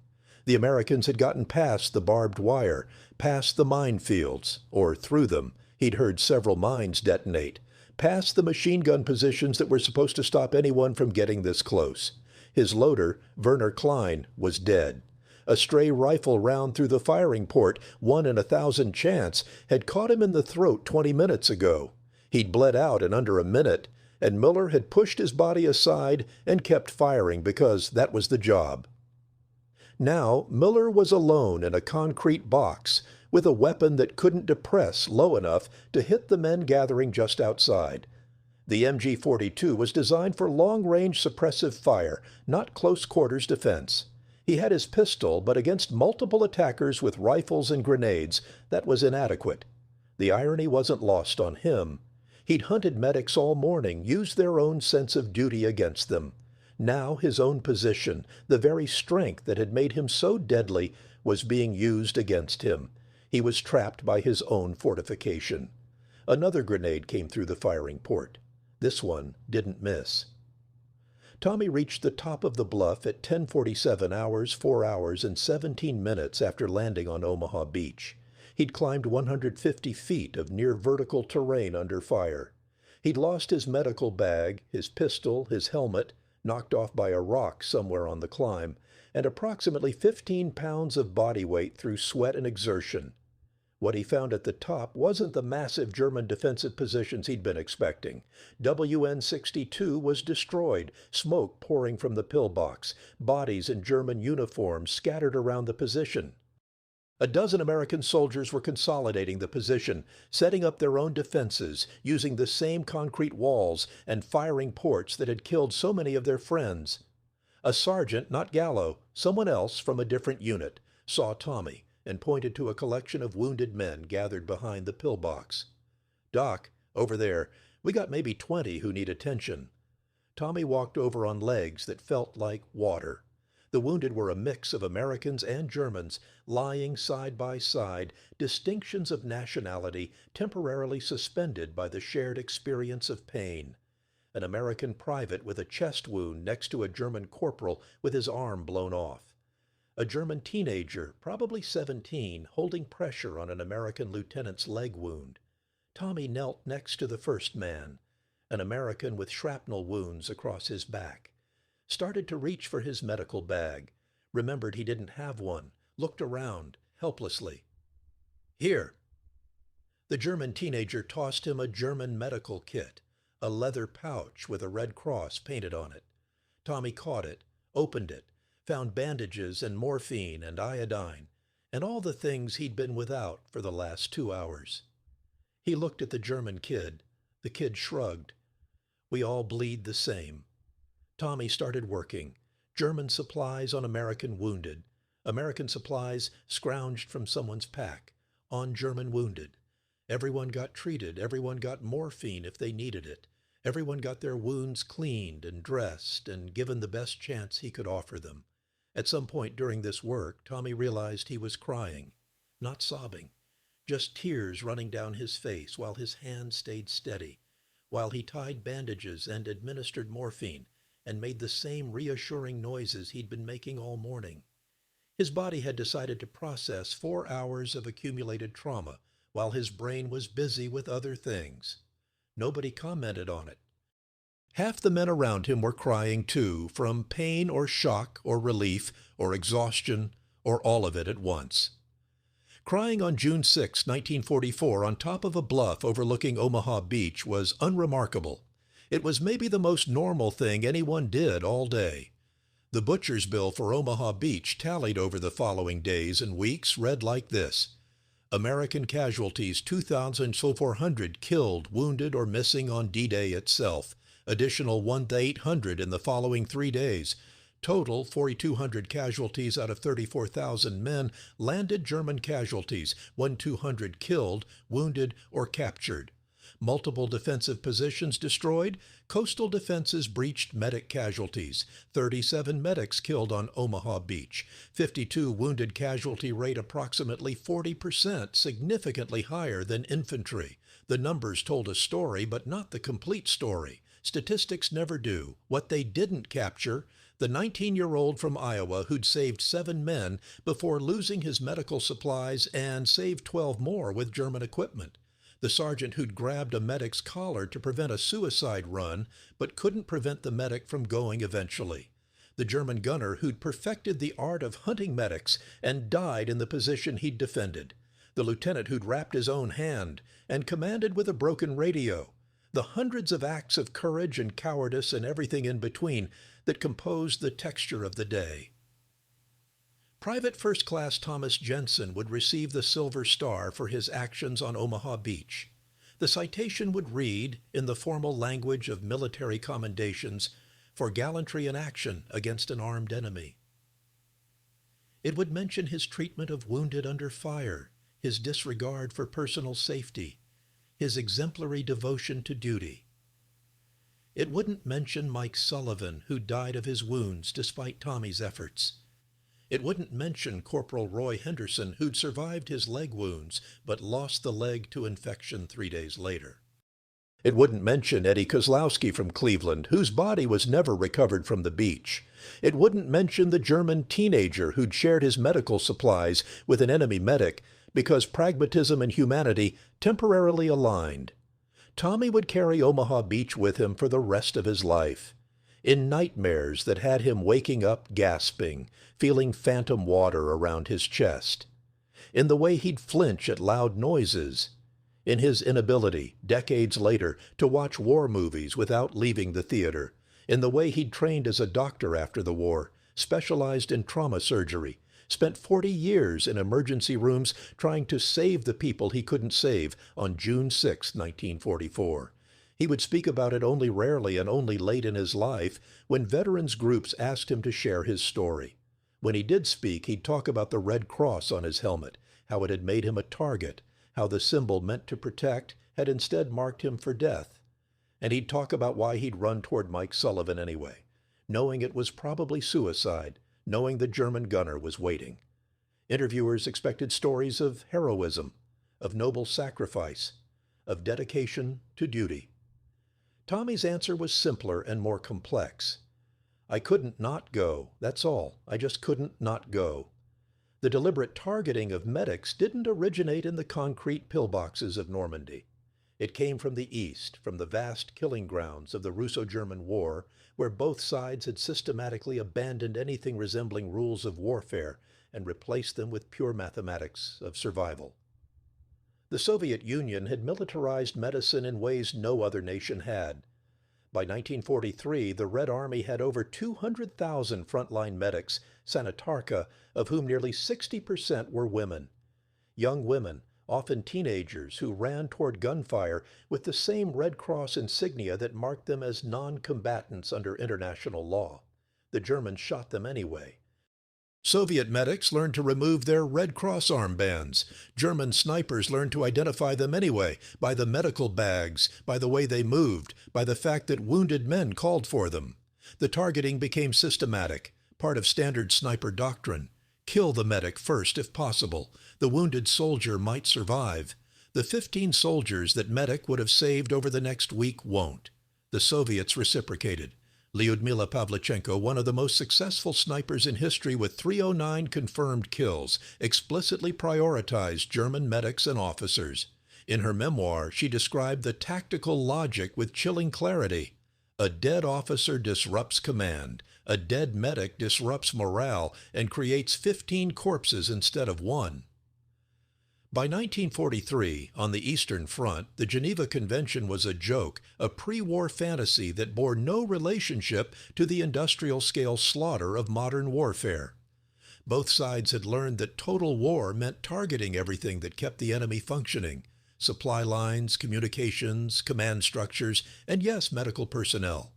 The Americans had gotten past the barbed wire, past the minefields, or through them. He'd heard several mines detonate, past the machine gun positions that were supposed to stop anyone from getting this close. His loader, Werner Klein, was dead. A stray rifle round through the firing port, 1 in 1,000 chance, had caught him in the throat 20 minutes ago. He'd bled out in under a minute, and Mueller had pushed his body aside and kept firing because that was the job. Now, Mueller was alone in a concrete box with a weapon that couldn't depress low enough to hit the men gathering just outside. The MG-42 was designed for long-range suppressive fire, not close-quarters defense. He had his pistol, but against multiple attackers with rifles and grenades, that was inadequate. The irony wasn't lost on him. He'd hunted medics all morning, used their own sense of duty against them. Now his own position, the very strength that had made him so deadly, was being used against him. He was trapped by his own fortification. Another grenade came through the firing port. This one didn't miss. Tommy reached the top of the bluff at 10:47 hours, 4 hours, and 17 minutes after landing on Omaha Beach. He'd climbed 150 feet of near-vertical terrain under fire. He'd lost his medical bag, his pistol, his helmet, knocked off by a rock somewhere on the climb, and approximately 15 pounds of body weight through sweat and exertion. What he found at the top wasn't the massive German defensive positions he'd been expecting. WN-62 was destroyed, smoke pouring from the pillbox, bodies in German uniforms scattered around the position. A dozen American soldiers were consolidating the position, setting up their own defenses, using the same concrete walls and firing ports that had killed so many of their friends. A sergeant, not Gallo, someone else from a different unit, saw Tommy and pointed to a collection of wounded men gathered behind the pillbox. "Doc, over there, we got maybe 20 who need attention." Tommy walked over on legs that felt like water. The wounded were a mix of Americans and Germans, lying side by side, distinctions of nationality temporarily suspended by the shared experience of pain. An American private with a chest wound next to a German corporal with his arm blown off. A German teenager, probably 17, holding pressure on an American lieutenant's leg wound. Tommy knelt next to the first man, an American with shrapnel wounds across his back. started to reach for his medical bag, remembered he didn't have one, looked around, helplessly. Here. The German teenager tossed him a German medical kit, a leather pouch with a red cross painted on it. Tommy caught it, opened it, found bandages and morphine and iodine, and all the things he'd been without for the last 2 hours. He looked at the German kid. The kid shrugged. We all bleed the same. Tommy started working. German supplies on American wounded. American supplies scrounged from someone's pack. On German wounded. Everyone got treated. Everyone got morphine if they needed it. Everyone got their wounds cleaned and dressed and given the best chance he could offer them. At some point during this work, Tommy realized he was crying, not sobbing, just tears running down his face while his hand stayed steady, while he tied bandages and administered morphine and made the same reassuring noises he'd been making all morning. His body had decided to process 4 hours of accumulated trauma while his brain was busy with other things. Nobody commented on it. Half the men around him were crying too, from pain or shock or relief or exhaustion or all of it at once. Crying on June 6, 1944, on top of a bluff overlooking Omaha Beach was unremarkable. It was maybe the most normal thing anyone did all day. The butcher's bill for Omaha Beach, tallied over the following days and weeks, read like this: American casualties 2,400 killed, wounded, or missing on D-Day itself. Additional 1,800 in the following 3 days. Total 4,200 casualties out of 34,000 men. Landed German casualties 1,200 killed, wounded, or captured. Multiple defensive positions destroyed. Coastal defenses breached. Medic casualties. 37 medics killed on Omaha Beach. 52 wounded, casualty rate approximately 40%, significantly higher than infantry. The numbers told a story, but not the complete story. Statistics never do. What they didn't capture: the 19-year-old from Iowa who'd saved 7 men before losing his medical supplies and saved 12 more with German equipment. The sergeant who'd grabbed a medic's collar to prevent a suicide run, but couldn't prevent the medic from going eventually. The German gunner who'd perfected the art of hunting medics and died in the position he'd defended. The lieutenant who'd wrapped his own hand and commanded with a broken radio. The hundreds of acts of courage and cowardice and everything in between that composed the texture of the day. Private First Class Thomas Jensen would receive the Silver Star for his actions on Omaha Beach. The citation would read, in the formal language of military commendations, for gallantry in action against an armed enemy. It would mention his treatment of wounded under fire, his disregard for personal safety, his exemplary devotion to duty. It wouldn't mention Mike Sullivan, who died of his wounds despite Tommy's efforts. It wouldn't mention Corporal Roy Henderson, who'd survived his leg wounds but lost the leg to infection 3 days later. It wouldn't mention Eddie Kozlowski from Cleveland, whose body was never recovered from the beach. It wouldn't mention the German teenager who'd shared his medical supplies with an enemy medic because pragmatism and humanity temporarily aligned. Tommy would carry Omaha Beach with him for the rest of his life, in nightmares that had him waking up gasping, feeling phantom water around his chest, in the way he'd flinch at loud noises, in his inability, decades later, to watch war movies without leaving the theater, in the way he'd trained as a doctor after the war, specialized in trauma surgery, spent 40 years in emergency rooms trying to save the people he couldn't save on June 6, 1944. He would speak about it only rarely and only late in his life when veterans groups asked him to share his story. When he did speak, he'd talk about the Red Cross on his helmet, how it had made him a target, how the symbol meant to protect had instead marked him for death. And he'd talk about why he'd run toward Mike Sullivan anyway, knowing it was probably suicide, knowing the German gunner was waiting. Interviewers expected stories of heroism, of noble sacrifice, of dedication to duty. Tommy's answer was simpler and more complex. I couldn't not go, that's all. I just couldn't not go. The deliberate targeting of medics didn't originate in the concrete pillboxes of Normandy. It came from the east, from the vast killing grounds of the Russo-German War, where both sides had systematically abandoned anything resembling rules of warfare and replaced them with pure mathematics of survival. The Soviet Union had militarized medicine in ways no other nation had. By 1943, the Red Army had over 200,000 frontline medics, Sanitarka, of whom nearly 60% were women. Young women, often teenagers, who ran toward gunfire with the same Red Cross insignia that marked them as non-combatants under international law. The Germans shot them anyway. Soviet medics learned to remove their Red Cross armbands. German snipers learned to identify them anyway, by the medical bags, by the way they moved, by the fact that wounded men called for them. The targeting became systematic, part of standard sniper doctrine. Kill the medic first if possible. The wounded soldier might survive. The 15 soldiers that medic would have saved over the next week won't. The Soviets reciprocated. Lyudmila Pavlichenko, one of the most successful snipers in history with 309 confirmed kills, explicitly prioritized German medics and officers. In her memoir, she described the tactical logic with chilling clarity. A dead officer disrupts command. A dead medic disrupts morale and creates 15 corpses instead of one. By 1943, on the Eastern Front, the Geneva Convention was a joke, a pre-war fantasy that bore no relationship to the industrial-scale slaughter of modern warfare. Both sides had learned that total war meant targeting everything that kept the enemy functioning: supply lines, communications, command structures, and yes, medical personnel.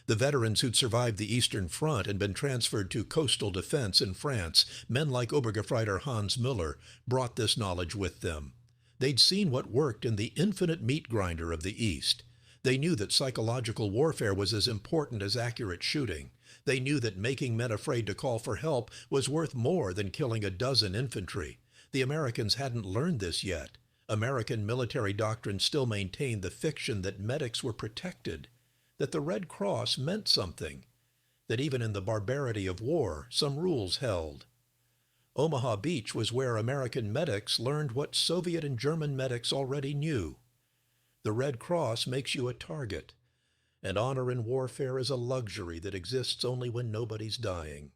The veterans who'd survived the Eastern Front and been transferred to coastal defense in France, men like Obergefreiter Hans Müller, brought this knowledge with them. They'd seen what worked in the infinite meat grinder of the East. They knew that psychological warfare was as important as accurate shooting. They knew that making men afraid to call for help was worth more than killing a dozen infantry. The Americans hadn't learned this yet. American military doctrine still maintained the fiction that medics were protected, that the Red Cross meant something, that even in the barbarity of war, some rules held. Omaha Beach was where American medics learned what Soviet and German medics already knew. The Red Cross makes you a target, and honor in warfare is a luxury that exists only when nobody's dying.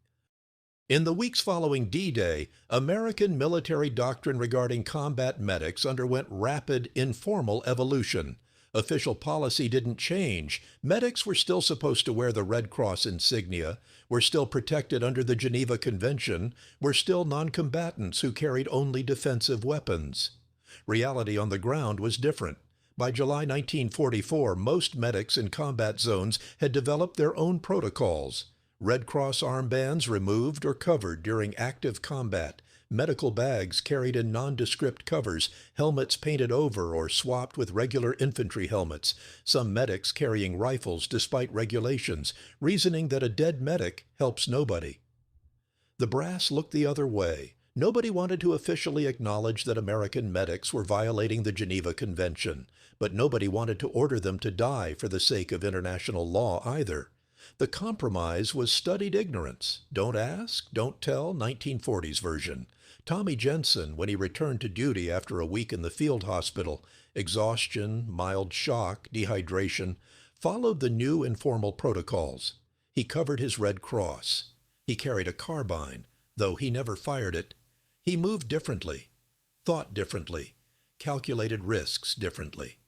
In the weeks following D-Day, American military doctrine regarding combat medics underwent rapid, informal evolution. Official policy didn't change. Medics were still supposed to wear the Red Cross insignia, were still protected under the Geneva Convention, were still non-combatants who carried only defensive weapons. Reality on the ground was different. By July 1944, most medics in combat zones had developed their own protocols. Red Cross armbands removed or covered during active combat, medical bags carried in nondescript covers, helmets painted over or swapped with regular infantry helmets, some medics carrying rifles despite regulations, reasoning that a dead medic helps nobody. The brass looked the other way. Nobody wanted to officially acknowledge that American medics were violating the Geneva Convention, but nobody wanted to order them to die for the sake of international law either. The compromise was studied ignorance. Don't ask, don't tell, 1940s version. Tommy Jensen, when he returned to duty after a week in the field hospital, exhaustion, mild shock, dehydration, followed the new informal protocols. He covered his Red Cross. He carried a carbine, though he never fired it. He moved differently, thought differently, calculated risks differently.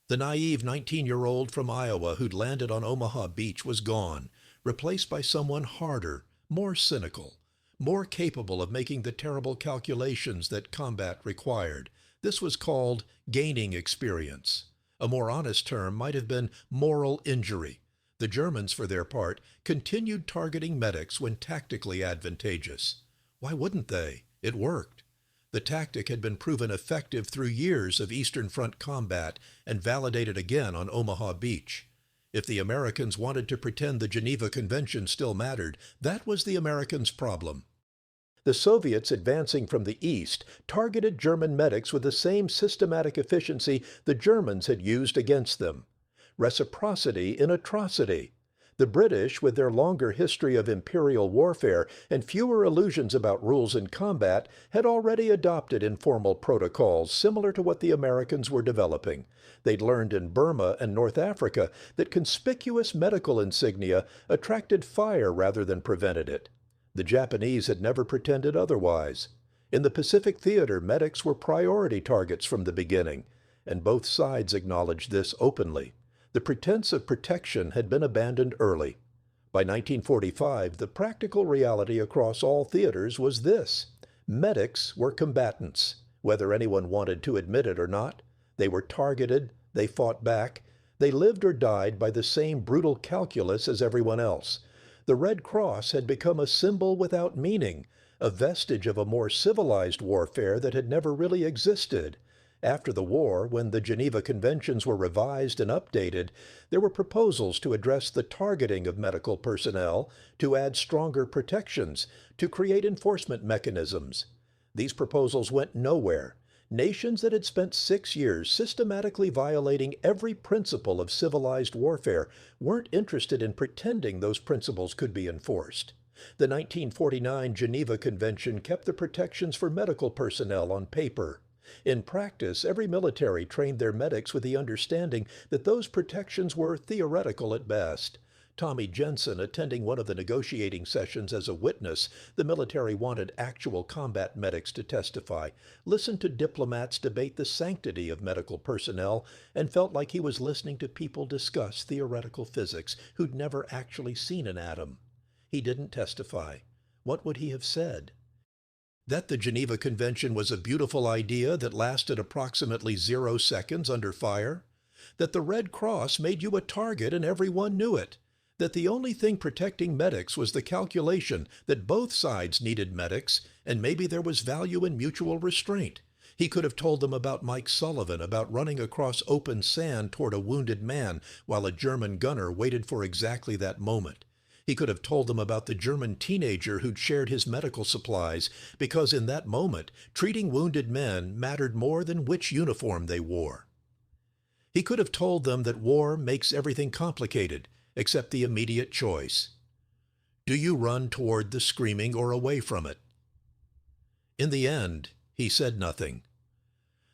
The naive 19-year-old from Iowa who'd landed on Omaha Beach was gone, replaced by someone harder, more cynical, more capable of making the terrible calculations that combat required. This was called gaining experience. A more honest term might have been moral injury. The Germans, for their part, continued targeting medics when tactically advantageous. Why wouldn't they? It worked. The tactic had been proven effective through years of Eastern Front combat and validated again on Omaha Beach. If the Americans wanted to pretend the Geneva Convention still mattered, that was the Americans' problem. The Soviets, advancing from the east, targeted German medics with the same systematic efficiency the Germans had used against them. Reciprocity in atrocity. The British, with their longer history of imperial warfare and fewer illusions about rules in combat, had already adopted informal protocols similar to what the Americans were developing. They'd learned in Burma and North Africa that conspicuous medical insignia attracted fire rather than prevented it. The Japanese had never pretended otherwise. In the Pacific Theater, medics were priority targets from the beginning, and both sides acknowledged this openly. The pretense of protection had been abandoned early. By 1945, the practical reality across all theaters was this: medics were combatants, whether anyone wanted to admit it or not. They were targeted, they fought back, they lived or died by the same brutal calculus as everyone else. The Red Cross had become a symbol without meaning, a vestige of a more civilized warfare that had never really existed. After the war, when the Geneva Conventions were revised and updated, there were proposals to address the targeting of medical personnel, to add stronger protections, to create enforcement mechanisms. These proposals went nowhere. Nations that had spent 6 years systematically violating every principle of civilized warfare weren't interested in pretending those principles could be enforced. The 1949 Geneva Convention kept the protections for medical personnel on paper. In practice, every military trained their medics with the understanding that those protections were theoretical at best. Tommy Jensen, attending one of the negotiating sessions as a witness, the military wanted actual combat medics to testify, listened to diplomats debate the sanctity of medical personnel, and felt like he was listening to people discuss theoretical physics who'd never actually seen an atom. He didn't testify. What would he have said? That the Geneva Convention was a beautiful idea that lasted approximately 0 seconds under fire? That the Red Cross made you a target and everyone knew it? That the only thing protecting medics was the calculation that both sides needed medics and maybe there was value in mutual restraint? He could have told them about Mike Sullivan, about running across open sand toward a wounded man while a German gunner waited for exactly that moment. He could have told them about the German teenager who'd shared his medical supplies, because in that moment, treating wounded men mattered more than which uniform they wore. He could have told them that war makes everything complicated, except the immediate choice. Do you run toward the screaming or away from it? In the end, he said nothing.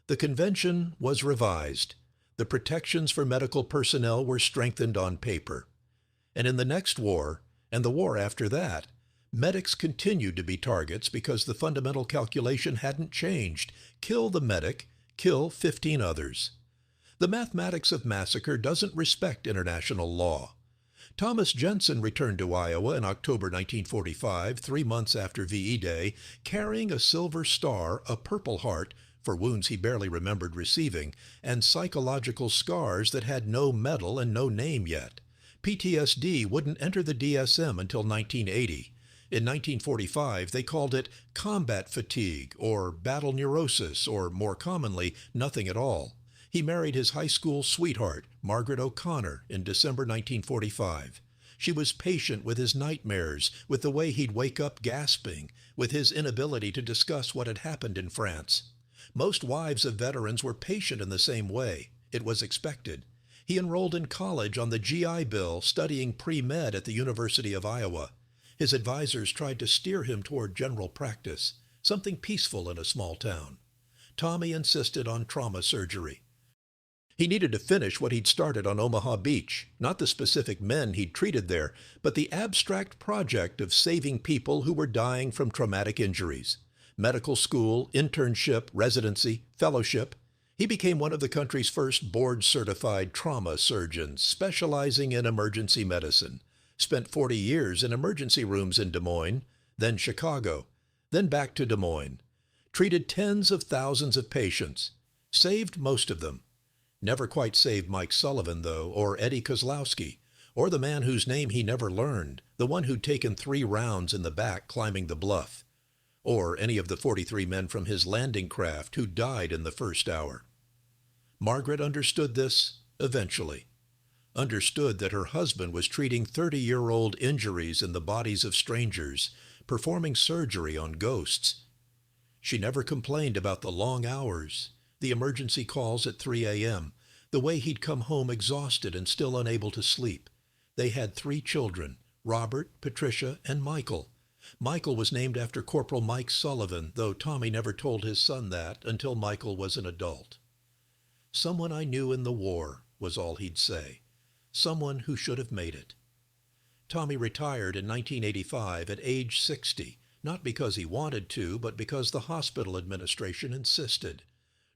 The convention was revised. The protections for medical personnel were strengthened on paper. And in the next war, and the war after that, medics continued to be targets because the fundamental calculation hadn't changed. Kill the medic, kill 15 others. The mathematics of massacre doesn't respect international law. Thomas Jensen returned to Iowa in October 1945, 3 months after VE Day, carrying a silver star, a Purple Heart, for wounds he barely remembered receiving, and psychological scars that had no medal and no name yet. PTSD wouldn't enter the DSM until 1980. In 1945, they called it combat fatigue, or battle neurosis, or more commonly, nothing at all. He married his high school sweetheart, Margaret O'Connor, in December 1945. She was patient with his nightmares, with the way he'd wake up gasping, with his inability to discuss what had happened in France. Most wives of veterans were patient in the same way. It was expected. He enrolled in college on the GI Bill, studying pre-med at the University of Iowa. His advisors tried to steer him toward general practice, something peaceful in a small town. Tommy insisted on trauma surgery. He needed to finish what he'd started on Omaha Beach, not the specific men he'd treated there, but the abstract project of saving people who were dying from traumatic injuries. Medical school, internship, residency, fellowship. He became one of the country's first board-certified trauma surgeons, specializing in emergency medicine. Spent 40 years in emergency rooms in Des Moines, then Chicago, then back to Des Moines. Treated tens of thousands of patients. Saved most of them. Never quite saved Mike Sullivan, though, or Eddie Kozlowski, or the man whose name he never learned, the one who'd taken 3 rounds in the back climbing the bluff, or any of the 43 men from his landing craft who died in the first hour. Margaret understood this eventually. Understood that her husband was treating 30-year-old injuries in the bodies of strangers, performing surgery on ghosts. She never complained about the long hours, the emergency calls at 3 a.m., the way he'd come home exhausted and still unable to sleep, They had 3 children, Robert, Patricia, and Michael. Michael was named after Corporal Mike Sullivan, though Tommy never told his son that until Michael was an adult. "Someone I knew in the war," was all he'd say. "Someone who should have made it." Tommy retired in 1985 at age 60, not because he wanted to, but because the hospital administration insisted.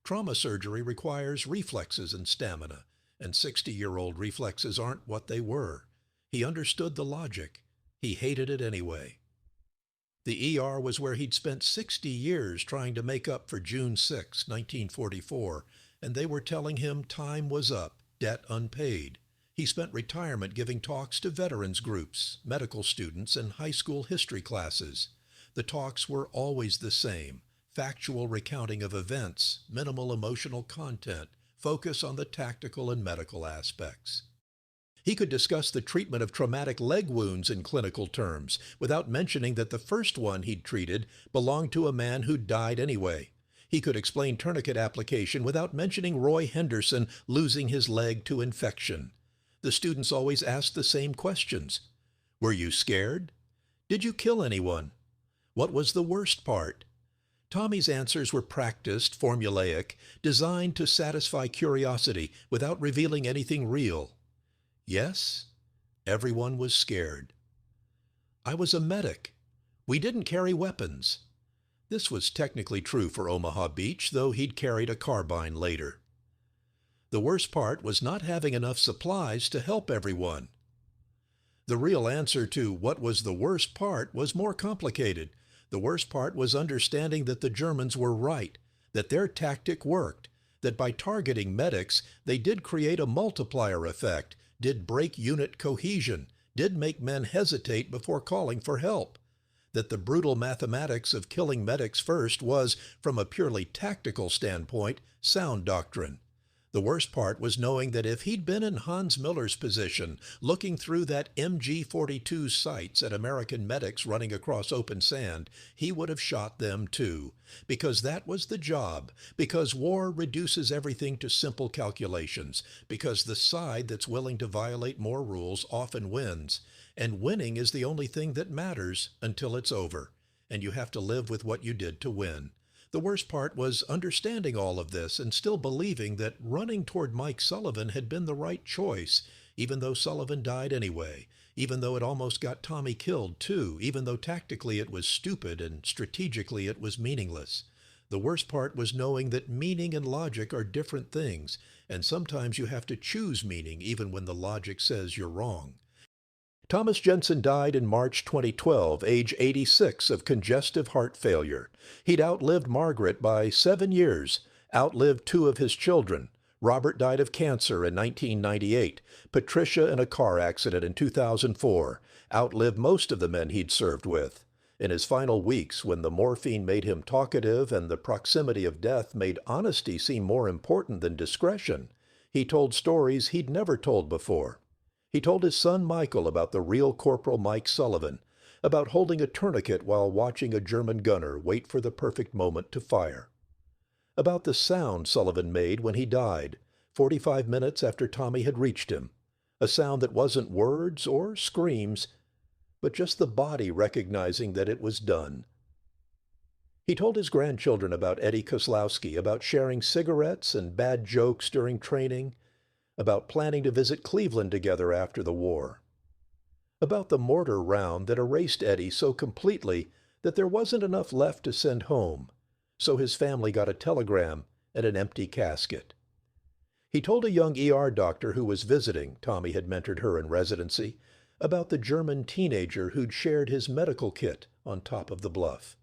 Trauma surgery requires reflexes and stamina, and 60-year-old reflexes aren't what they were. He understood the logic. He hated it anyway. The ER was where he'd spent 60 years trying to make up for June 6, 1944, and they were telling him time was up, debt unpaid. He spent retirement giving talks to veterans groups, medical students, and high school history classes. The talks were always the same: factual recounting of events, minimal emotional content, focus on the tactical and medical aspects. He could discuss the treatment of traumatic leg wounds in clinical terms without mentioning that the first one he'd treated belonged to a man who'd died anyway. He could explain tourniquet application without mentioning Roy Henderson losing his leg to infection. The students always asked the same questions. Were you scared? Did you kill anyone? What was the worst part? Tommy's answers were practiced, formulaic, designed to satisfy curiosity without revealing anything real. Yes, everyone was scared. I was a medic. We didn't carry weapons. This was technically true for Omaha Beach, though he'd carried a carbine later. The worst part was not having enough supplies to help everyone. The real answer to what was the worst part was more complicated. The worst part was understanding that the Germans were right, that their tactic worked, that by targeting medics, they did create a multiplier effect, did break unit cohesion, did make men hesitate before calling for help. That the brutal mathematics of killing medics first was, from a purely tactical standpoint, sound doctrine. The worst part was knowing that if he'd been in Hans Miller's position, looking through that MG-42 sights at American medics running across open sand, he would have shot them too. Because that was the job. Because war reduces everything to simple calculations. Because the side that's willing to violate more rules often wins. And winning is the only thing that matters until it's over. And you have to live with what you did to win. The worst part was understanding all of this and still believing that running toward Mike Sullivan had been the right choice, even though Sullivan died anyway, even though it almost got Tommy killed too, even though tactically it was stupid and strategically it was meaningless. The worst part was knowing that meaning and logic are different things, and sometimes you have to choose meaning even when the logic says you're wrong. Thomas Jensen died in March 2012, age 86, of congestive heart failure. He'd outlived Margaret by 7 years, outlived 2 of his children. Robert died of cancer in 1998, Patricia in a car accident in 2004, outlived most of the men he'd served with. In his final weeks, when the morphine made him talkative and the proximity of death made honesty seem more important than discretion, he told stories he'd never told before. He told his son Michael about the real Corporal Mike Sullivan, about holding a tourniquet while watching a German gunner wait for the perfect moment to fire, about the sound Sullivan made when he died, 45 minutes after Tommy had reached him, a sound that wasn't words or screams, but just the body recognizing that it was done. He told his grandchildren about Eddie Kozlowski, about sharing cigarettes and bad jokes during training, about planning to visit Cleveland together after the war, about the mortar round that erased Eddie so completely that there wasn't enough left to send home, so his family got a telegram and an empty casket. He told a young ER doctor who was visiting, Tommy had mentored her in residency, about the German teenager who'd shared his medical kit on top of the bluff.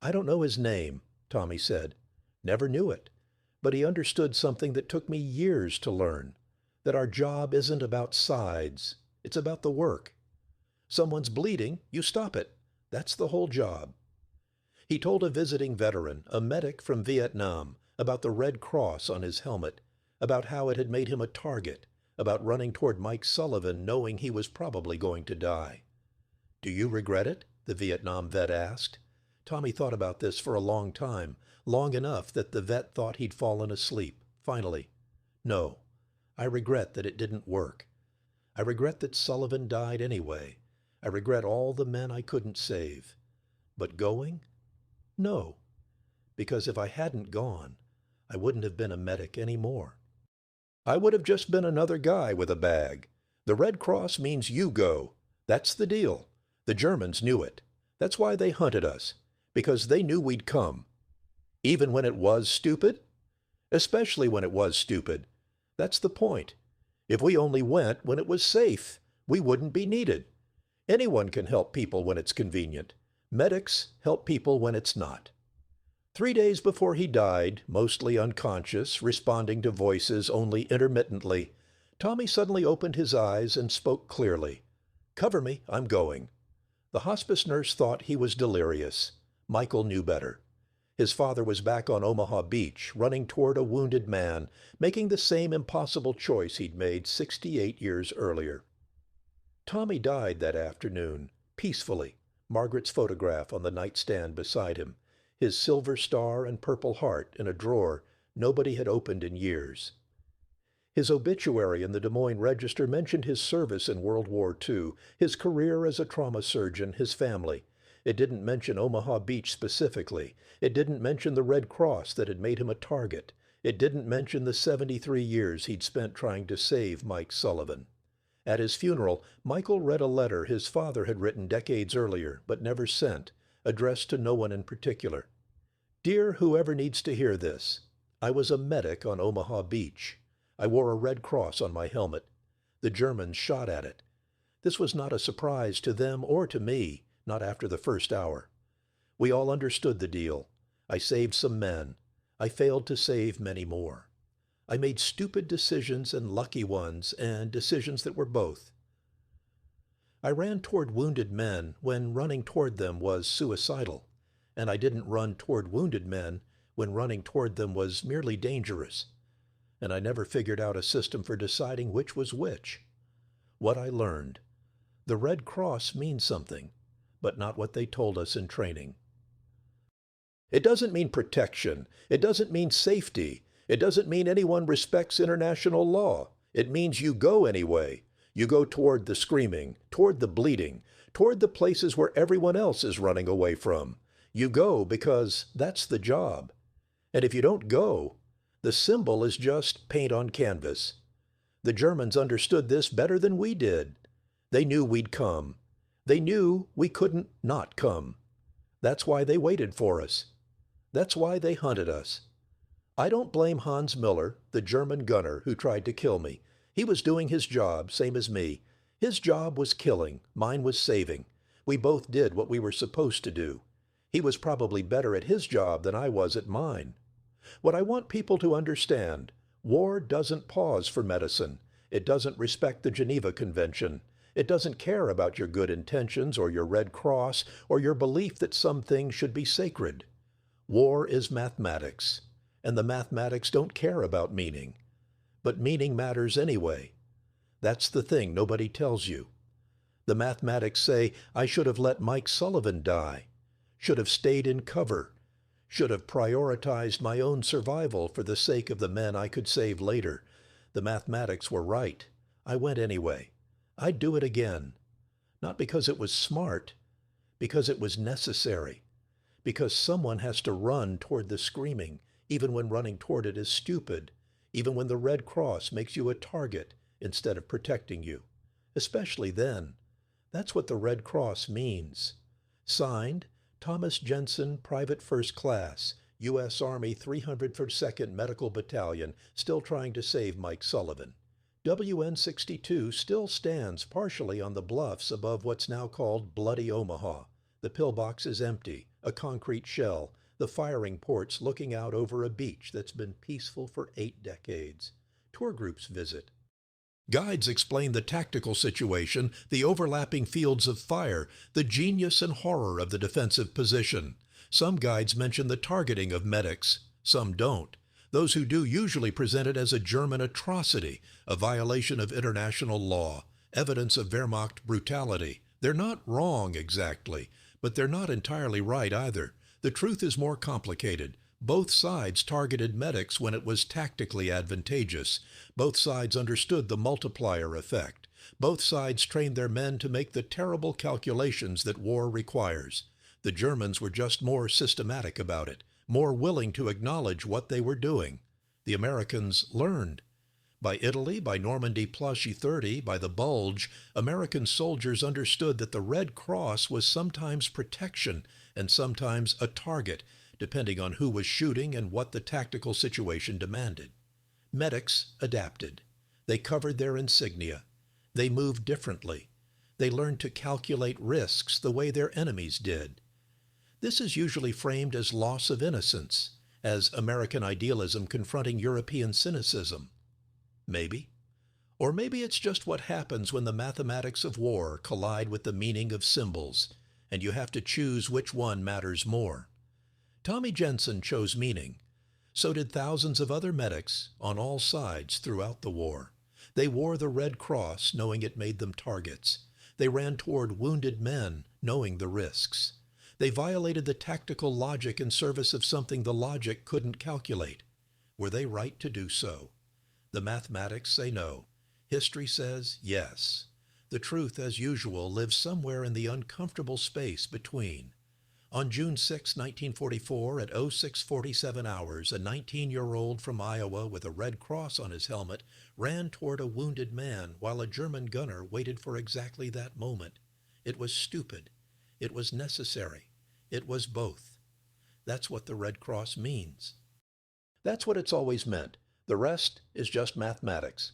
I don't know his name, Tommy said. Never knew it. But he understood something that took me years to learn, that our job isn't about sides, it's about the work. Someone's bleeding, you stop it. That's the whole job. He told a visiting veteran, a medic from Vietnam, about the Red Cross on his helmet, about how it had made him a target, about running toward Mike Sullivan knowing he was probably going to die. Do you regret it? The Vietnam vet asked. Tommy thought about this for a long time, long enough that the vet thought he'd fallen asleep. Finally, no, I regret that it didn't work. I regret that Sullivan died anyway. I regret all the men I couldn't save. But going? No, because if I hadn't gone, I wouldn't have been a medic anymore. I would have just been another guy with a bag. The Red Cross means you go. That's the deal. The Germans knew it. That's why they hunted us, because they knew we'd come. Even when it was stupid? Especially when it was stupid. That's the point. If we only went when it was safe, we wouldn't be needed. Anyone can help people when it's convenient. Medics help people when it's not. 3 days before he died, mostly unconscious, responding to voices only intermittently, Tommy suddenly opened his eyes and spoke clearly. "Cover me, I'm going." The hospice nurse thought he was delirious. Michael knew better. His father was back on Omaha Beach, running toward a wounded man, making the same impossible choice he'd made 68 years earlier. Tommy died that afternoon, peacefully, Margaret's photograph on the nightstand beside him, his silver star and purple heart in a drawer nobody had opened in years. His obituary in the Des Moines Register mentioned his service in World War II, his career as a trauma surgeon, his family. It didn't mention Omaha Beach specifically. It didn't mention the Red Cross that had made him a target. It didn't mention the 73 years he'd spent trying to save Mike Sullivan. At his funeral, Michael read a letter his father had written decades earlier, but never sent, addressed to no one in particular. "Dear whoever needs to hear this, I was a medic on Omaha Beach. I wore a Red Cross on my helmet. The Germans shot at it. This was not a surprise to them or to me, not after the first hour. We all understood the deal. I saved some men. I failed to save many more. I made stupid decisions and lucky ones, and decisions that were both. I ran toward wounded men when running toward them was suicidal, and I didn't run toward wounded men when running toward them was merely dangerous. And I never figured out a system for deciding which was which. What I learned. The Red Cross means something, but not what they told us in training. It doesn't mean protection. It doesn't mean safety. It doesn't mean anyone respects international law. It means you go anyway. You go toward the screaming, toward the bleeding, toward the places where everyone else is running away from. You go because that's the job. And if you don't go, the symbol is just paint on canvas. The Germans understood this better than we did. They knew we'd come. They knew we couldn't not come. That's why they waited for us. That's why they hunted us. I don't blame Hans Miller, the German gunner who tried to kill me. He was doing his job, same as me. His job was killing, mine was saving. We both did what we were supposed to do. He was probably better at his job than I was at mine. What I want people to understand, war doesn't pause for medicine. It doesn't respect the Geneva Convention. It doesn't care about your good intentions or your Red Cross or your belief that some things should be sacred. War is mathematics, and the mathematics don't care about meaning. But meaning matters anyway. That's the thing nobody tells you. The mathematics say I should have let Mike Sullivan die, should have stayed in cover, should have prioritized my own survival for the sake of the men I could save later. The mathematics were right. I went anyway. I'd do it again. Not because it was smart, because it was necessary. Because someone has to run toward the screaming, even when running toward it is stupid, even when the Red Cross makes you a target instead of protecting you. Especially then. That's what the Red Cross means. Signed, Thomas Jensen, Private First Class, U.S. Army 302nd Medical Battalion, still trying to save Mike Sullivan. WN62 still stands partially on the bluffs above what's now called Bloody Omaha. The pillbox is empty, a concrete shell, the firing ports looking out over a beach that's been peaceful for 8 decades. Tour groups visit. Guides explain the tactical situation, the overlapping fields of fire, the genius and horror of the defensive position. Some guides mention the targeting of medics. Some don't. Those who do usually present it as a German atrocity, a violation of international law, evidence of Wehrmacht brutality. They're not wrong exactly, but they're not entirely right either. The truth is more complicated. Both sides targeted medics when it was tactically advantageous. Both sides understood the multiplier effect. Both sides trained their men to make the terrible calculations that war requires. The Germans were just more systematic about it, more willing to acknowledge what they were doing. The Americans learned. By Italy, by Normandy plus E30, by the Bulge, American soldiers understood that the Red Cross was sometimes protection and sometimes a target, depending on who was shooting and what the tactical situation demanded. Medics adapted. They covered their insignia. They moved differently. They learned to calculate risks the way their enemies did. This is usually framed as loss of innocence, as American idealism confronting European cynicism. Maybe. Or maybe it's just what happens when the mathematics of war collide with the meaning of symbols, and you have to choose which one matters more. Tommy Jensen chose meaning. So did thousands of other medics on all sides throughout the war. They wore the Red Cross knowing it made them targets. They ran toward wounded men knowing the risks. They violated the tactical logic in service of something the logic couldn't calculate. Were they right to do so? The mathematics say no. History says yes. The truth, as usual, lives somewhere in the uncomfortable space between. On June 6, 1944, at 06:47 hours, a 19-year-old from Iowa with a Red Cross on his helmet ran toward a wounded man while a German gunner waited for exactly that moment. It was stupid. It was necessary. It was both. That's what the Red Cross means. That's what it's always meant. The rest is just mathematics.